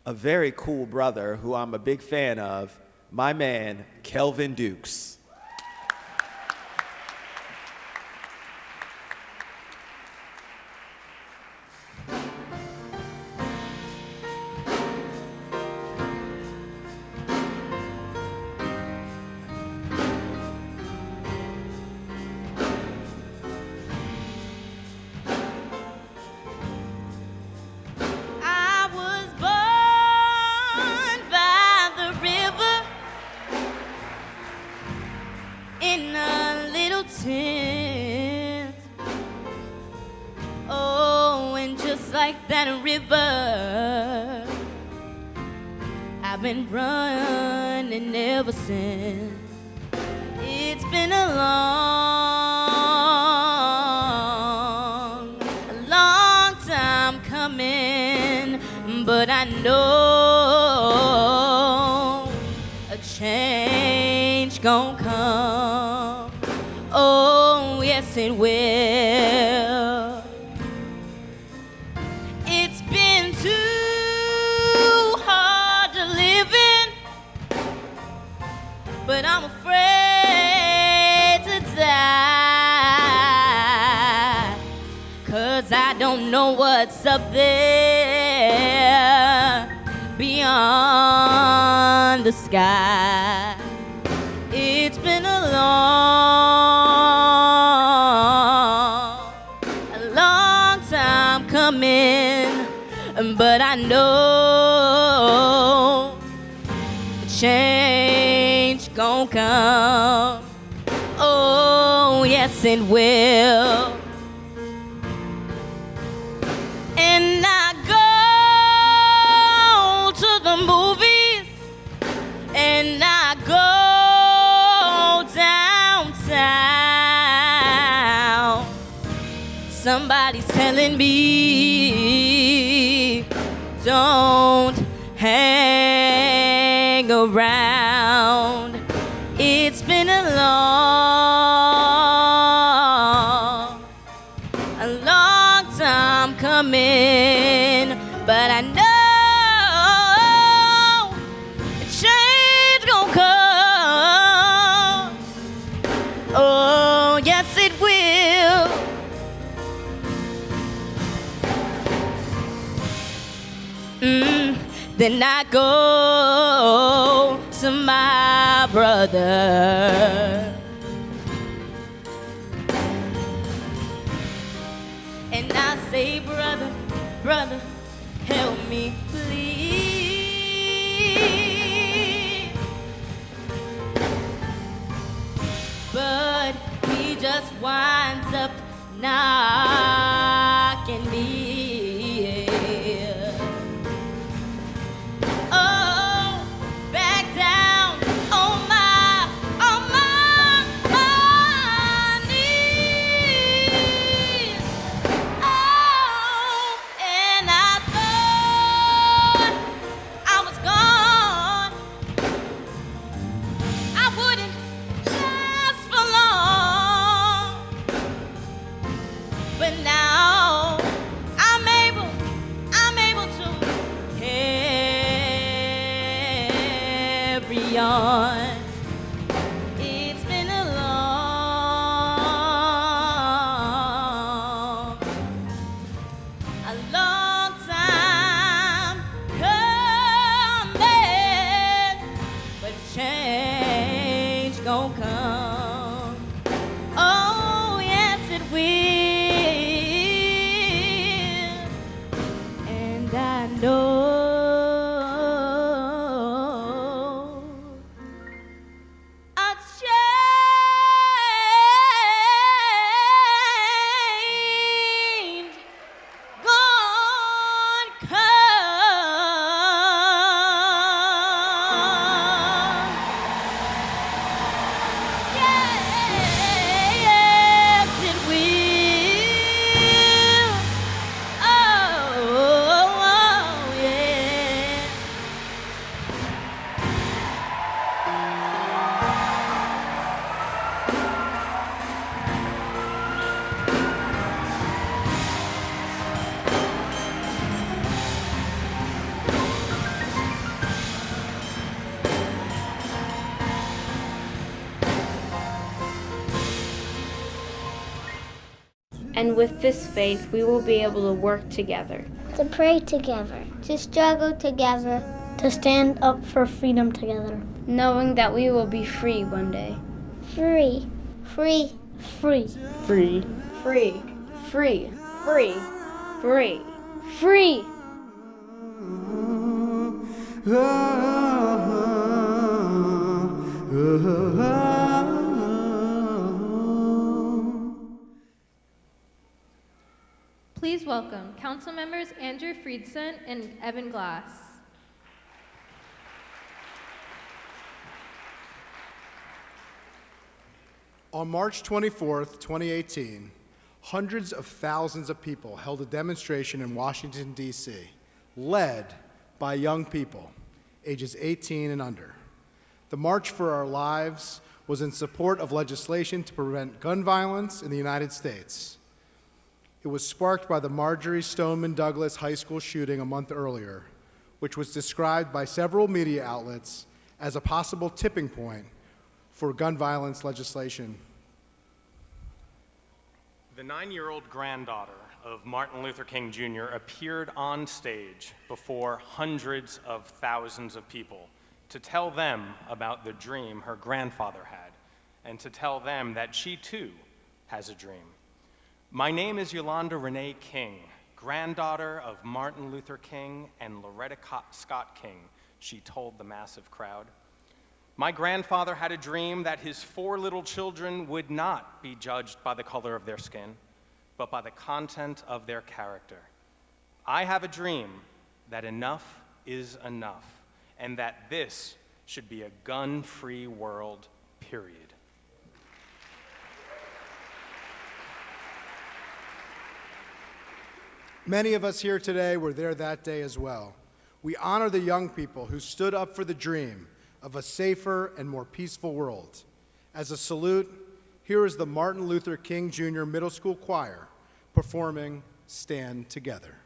a very cool brother who I'm a big fan of, my man, Kelvin Dukes. I was born by the river in a little tent. Oh, and just like that river, I've been running ever since. It's been a long time coming, but I know a change gon' come. Oh, yes, it will. It's been too hard to live in, but I'm afraid to die, 'cause I don't know what's up there beyond the sky. It's been a long time coming, but I know change gon' come. Oh, yes, it will. And I go to the movies, and I go downtown. Somebody's telling me, don't hang around. It's been a long time coming, but I know a change gon' come. Oh, yes, it will. Then I go to my brother, and I say, brother, brother, help me, please. But he just winds up knocking me. Oh, back down on my knees. Oh, and I thought I was gone. I wouldn't last for long, but now I And with this faith, we will be able to work together, to pray together, to struggle together, to stand up for freedom together. knowing that we will be free one day. Free, free, free, Free. Free. Free. Free. Free. Free. Please welcome Council Members Andrew Friedson and Evan Glass. On March 24th, 2018, hundreds of thousands of people held a demonstration in Washington, D.C., led by young people, ages 18 and under. The March for Our Lives was in support of legislation to prevent gun violence in the United States. It was sparked by the Marjorie Stoneman Douglas High School shooting a month earlier, which was described by several media outlets as a possible tipping point for gun violence legislation. The 9-year-old granddaughter of Martin Luther King Jr. appeared on stage before hundreds of thousands of people to tell them about the dream her grandfather had and to tell them that she too has a dream. My name is Yolanda Renee King, granddaughter of Martin Luther King and Loretta Scott King, she told the massive crowd. My grandfather had a dream that his 4 little children would not be judged by the color of their skin, but by the content of their character. I have a dream that enough is enough, and that this should be a gun-free world, period. Many of us here today were there that day as well. We honor the young people who stood up for the dream of a safer and more peaceful world. As a salute, here is the Martin Luther King Jr. Middle School Choir performing Stand Together.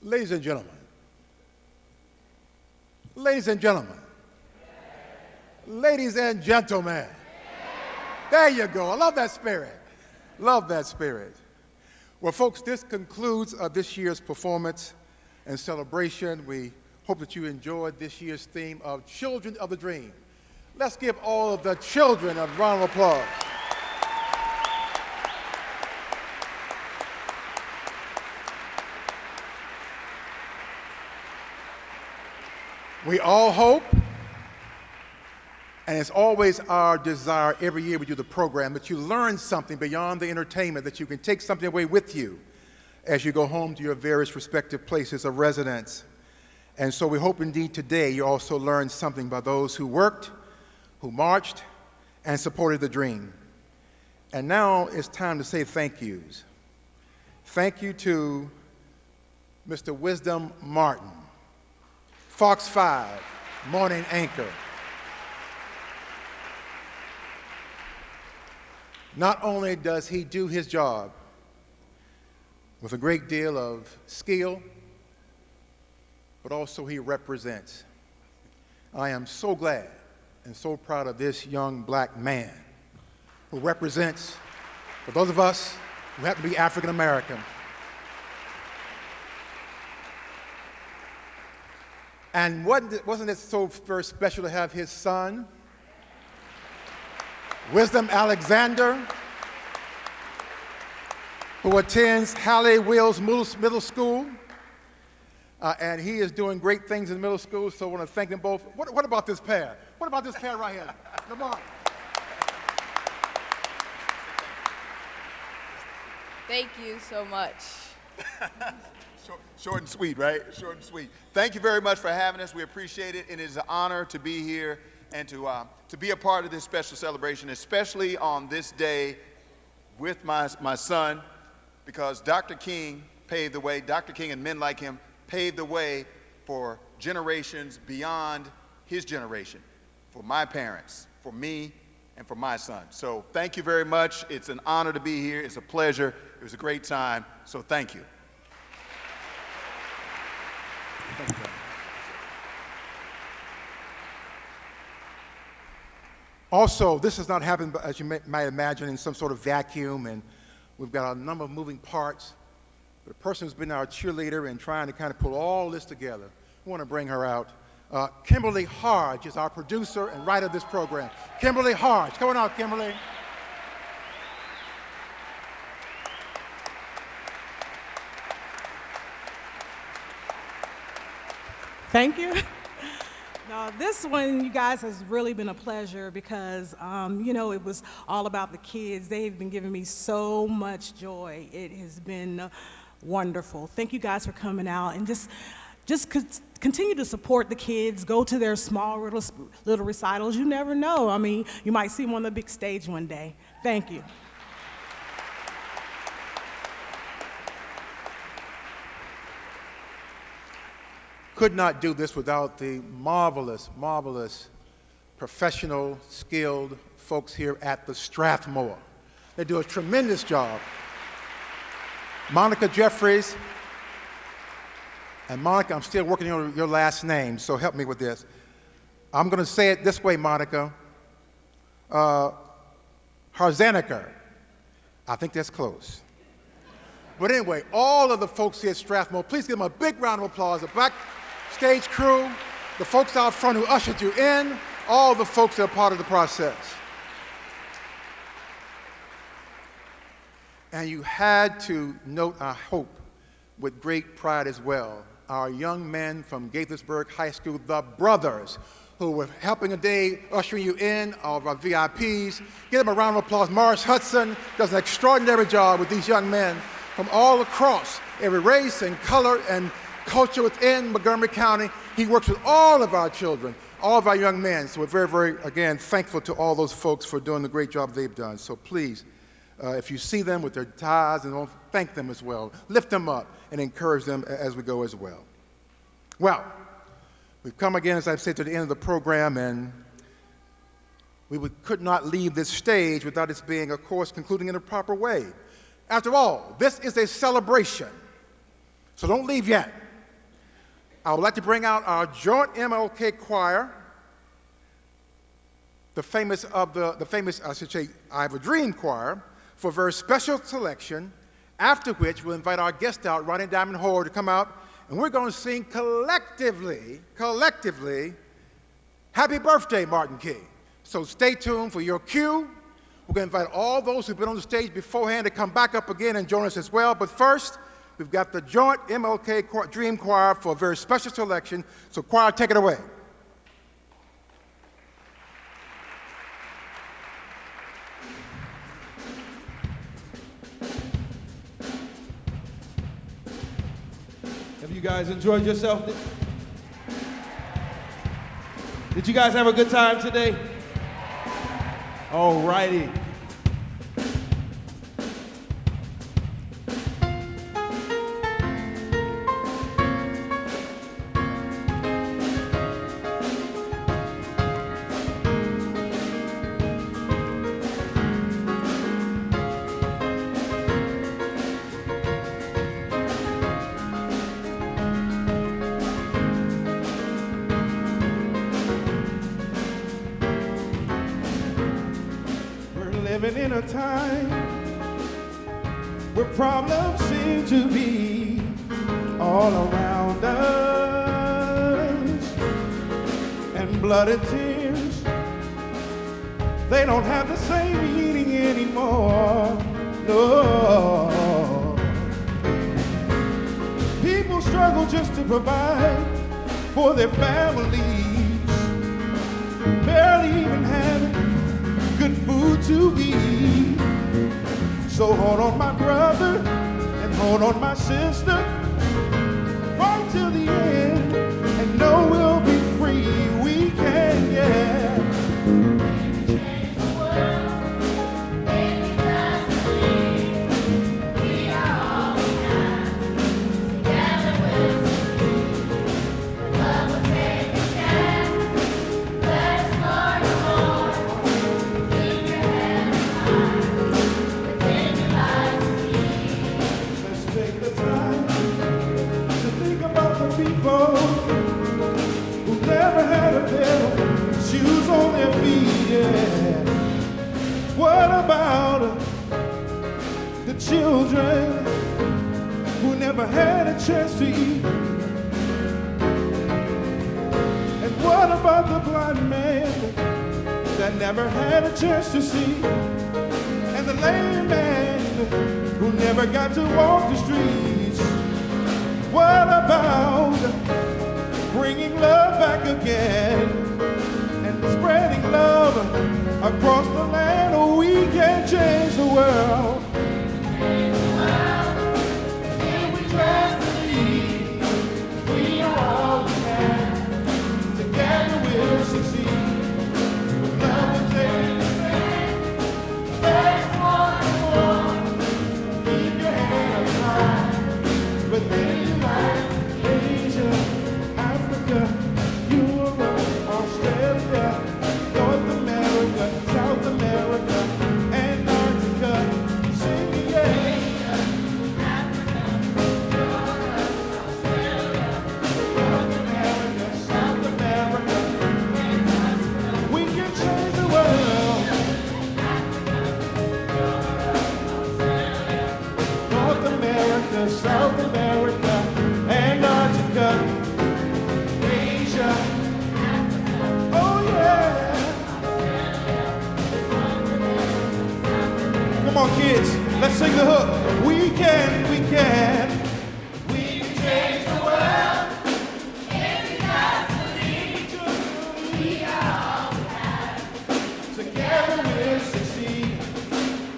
Ladies and gentlemen, ladies and gentlemen, ladies and gentlemen, there you go. I love that spirit. Love that spirit. Well, folks, this concludes this year's performance and celebration. We hope that you enjoyed this year's theme of Children of the Dream. Let's give all of the children a round of applause. We all hope, and it's always our desire every year we do the program, that you learn something beyond the entertainment, that you can take something away with you as you go home to your various respective places of residence. And so we hope indeed today you also learned something by those who worked, who marched, and supported the dream. And now it's time to say thank yous. Thank you to Mr. Wisdom Martin, Fox 5, morning anchor. Not only does he do his job with a great deal of skill, but also he represents. I am so glad and so proud of this young black man who represents, for those of us who happen to be African American. And wasn't it so very special to have his son, Wisdom Alexander, who attends Hallie Wills Middle School, and he is doing great things in middle school, so I want to thank them both. What about this pair? What about this pair right here? Lamar. Thank you so much. Short and sweet, right? Short and sweet. Thank you very much for having us. We appreciate it. It is an honor to be here and to be a part of this special celebration, especially on this day with my son, because Dr. King paved the way. Dr. King and men like him paved the way for generations beyond his generation, for my parents, for me, and for my son. So thank you very much. It's an honor to be here. It's a pleasure. It was a great time. So thank you. Also, this has not happened, as you might imagine, in some sort of vacuum, and we've got a number of moving parts. The person who's been our cheerleader and trying to kind of pull all this together, we want to bring her out. Kimberly Hodge is our producer and writer of this program. Kimberly Hodge, come on out, Kimberly. Thank you. No, this one, you guys, has really been a pleasure because, you know, it was all about the kids. They've been giving me so much joy. It has been wonderful. Thank you guys for coming out and just continue to support the kids. Go to their small little recitals. You never know. I mean, you might see them on the big stage one day. Thank you. Could not do this without the marvelous, marvelous, professional, skilled folks here at the Strathmore. They do a tremendous job. Monica Jeffries, and Monica, I'm still working on your last name, so help me with this. I'm going to say it this way, Monica. Harzaneker. I think that's close. But anyway, all of the folks here at Strathmore, please give them a big round of applause. The backstage crew, the folks out front who ushered you in, all the folks that are part of the process. And you had to note, I hope, with great pride as well, our young men from Gaithersburg High School, the brothers, who were helping today, ushering you in, all of our VIPs. Give them a round of applause. Morris Hudson does an extraordinary job with these young men from all across, every race and color and culture within Montgomery County. He works with all of our children, all of our young men. So we're very, very, again, thankful to all those folks for doing the great job they've done. So please, if you see them with their ties, and thank them as well. Lift them up and encourage them as we go as well. Well, we've come again, as I've said, to the end of the program, and we could not leave this stage without its being, of course, concluding in a proper way. After all, this is a celebration, so don't leave yet. I would like to bring out our joint MLK choir, the famous, I should say, I Have a Dream choir, for a very special selection, after which we'll invite our guest out, Ronnie Diamond Horde, to come out, and we're going to sing collectively, Happy Birthday, Martin King. So stay tuned for your cue. We're going to invite all those who've been on the stage beforehand to come back up again and join us as well. But first, we've got the joint MLK Dream Choir for a very special selection. So choir, take it away. Have you guys enjoyed yourself? Did you guys have a good time today? All righty. Living in a time where problems seem to be all around us, and blood and tears, they don't have the same meaning anymore. No, people struggle just to provide for their families, barely even having good food to eat. So hold on, my brother, and hold on, my sister. Fight till the end, and know we'll be free. We can, yeah. Change the world, baby, just believe. We are all we have. Together we'll succeed. Love will take a stand. Let us learn more. People who never had a pair of shoes on their feet, yeah. What about the children who never had a chance to eat? And what about the blind man that never had a chance to see? And the lame man who never got to walk the streets? What about bringing love back again and spreading love across the land? Oh, we can change the world. If we just believe, we are all we have. Together we'll succeed. With love will take a stand. There's more and more. Keep your head up high. But then Asia, Africa, Europe, Australia, North America, South America, Antarctica, sing Asia, Africa, Europe, Australia, North America, South America, Antarctica. We can change the world. Africa, Europe, Australia, North America, South America, Antarctica, Asia, oh yeah. Come on, kids, let's sing the hook. We can, we can. We can change the world. If we just believe, we are all we have. Together we'll succeed.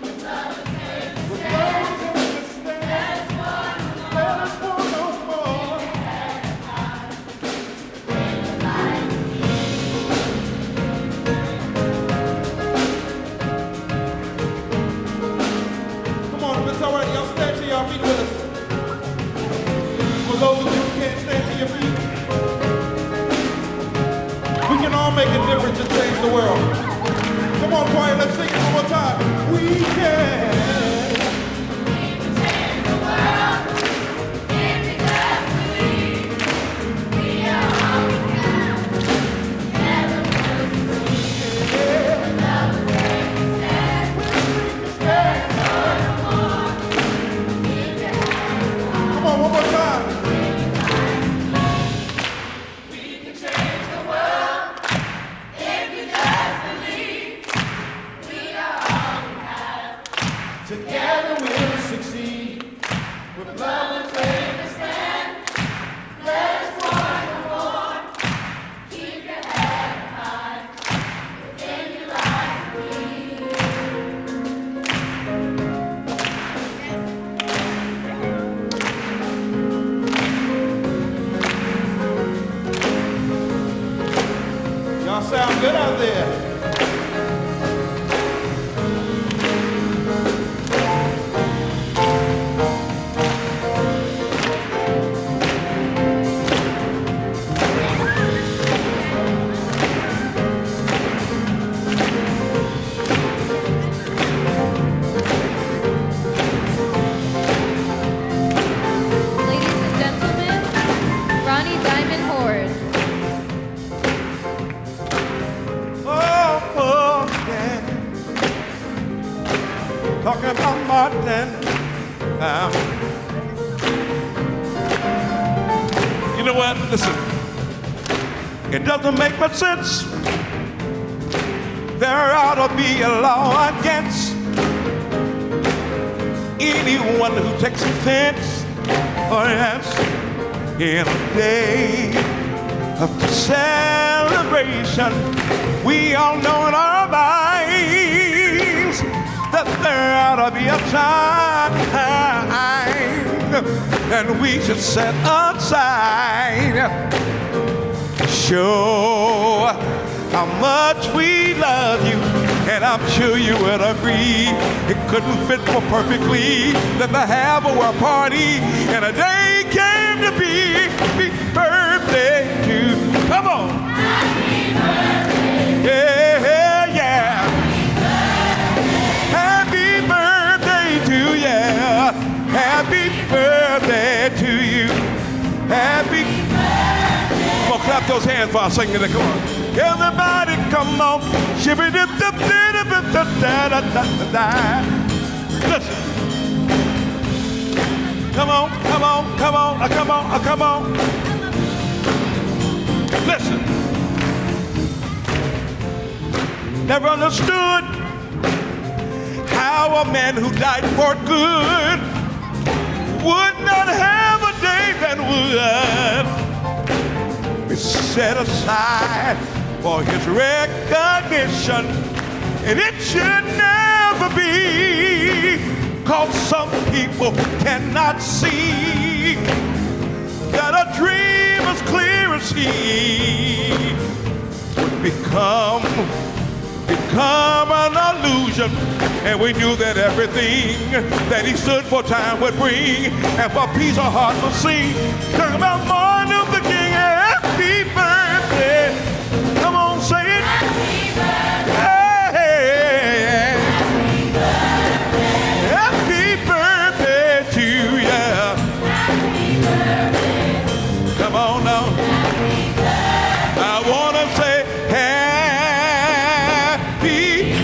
With love and faith, with love and understanding. Let us want no more. Come on, if it's all right, y'all stand to your feet with us. For those of you who can't stand to your feet, we can all make a difference and change the world. Come on, choir, let's sing it one more time. We can. We can change the world if we just believe. We Together we'll succeed. With love and faith to stand. Let us find the Lord. Keep your head high. Within you lies me. Y'all sound good out there. Talking about Martin. You know what? Listen. It doesn't make much sense. There ought to be a law against anyone who takes offense. Oh yes, in a day of celebration, we all know in our minds that there ought to be a time and we should set aside. Show how much we love you, and I'm sure you would agree. It couldn't fit more perfectly than to have a party, and a day came to be. Happy birthday to, come on. Happy birthday. Yeah, yeah. Happy birthday to you. Happy birthday to you. Happy birthday. Come on, clap those hands while I'm singing it. Come on. Everybody, come on. Listen. Come on, come on, come on, come on, come on. Listen. Never understood how a man who died for good would not have a day that would be set aside for his recognition. And it should never be, 'cause some people cannot see that a dream as clear as he would become an illusion. And we knew that everything that he stood for time would bring, and for peace our heart will sing. Talk about Martin Luther King. Happy birthday. Come on, say it. Happy birthday. Happy birthday to you. Happy birthday. Come on now. I want to say happy,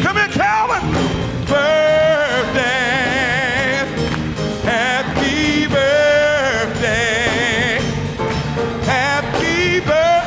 come here, Calvin, birthday. Happy birthday. Happy birthday.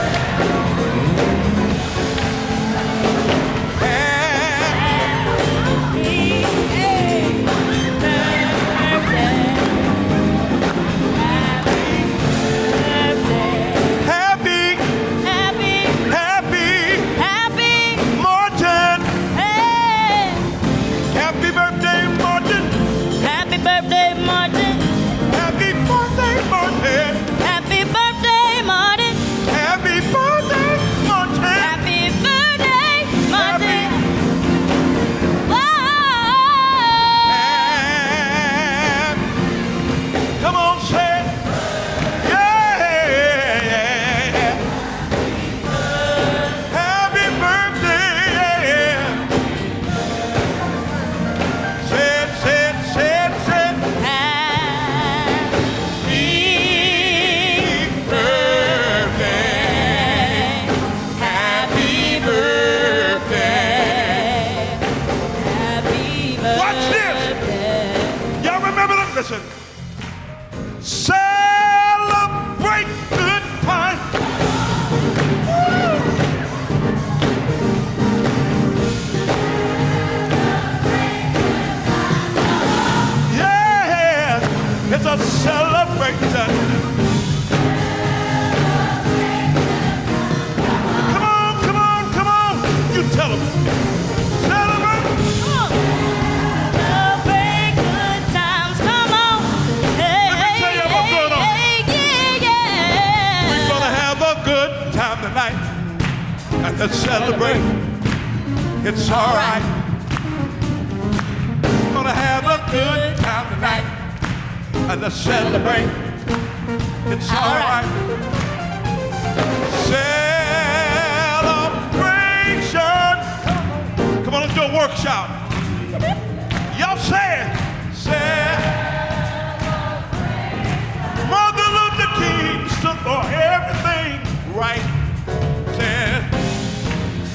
Listen. Celebrate good times. It's all right. Gonna have a good time tonight and to celebrate. It's all right. Celebration. Come on, let's do a workshop. Y'all say it. Mother Luther King stood for everything right.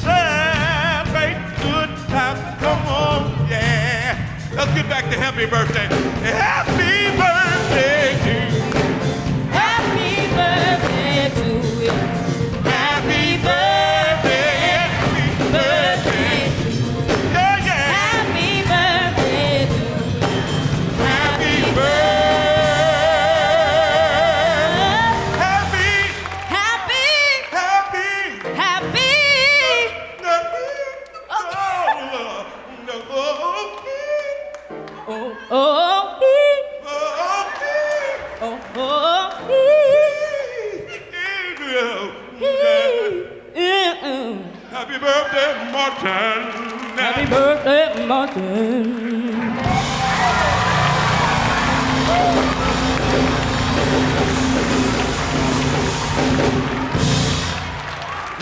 Celebrate good times. Come on, yeah. Let's get back to happy birthday. Happy birthday to you. Happy birthday to you. Happy birthday. Happy birthday to you. Yeah, yeah. Happy birthday to you. Happy birthday. Happy. Happy. Happy. Oh, oh, oh, oh, Happy birthday, Martin. Happy birthday, Martin.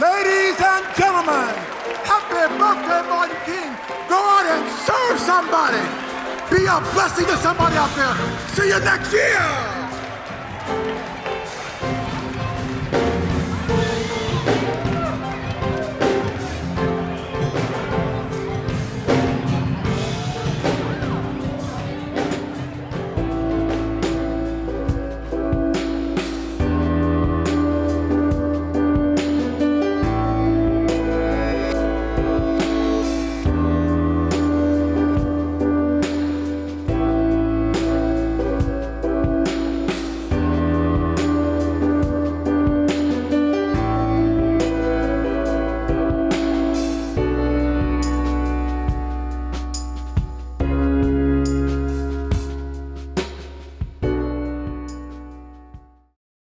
Ladies and gentlemen, happy birthday, Martin King. Go out and serve somebody. Be a blessing to somebody out there. See you next year.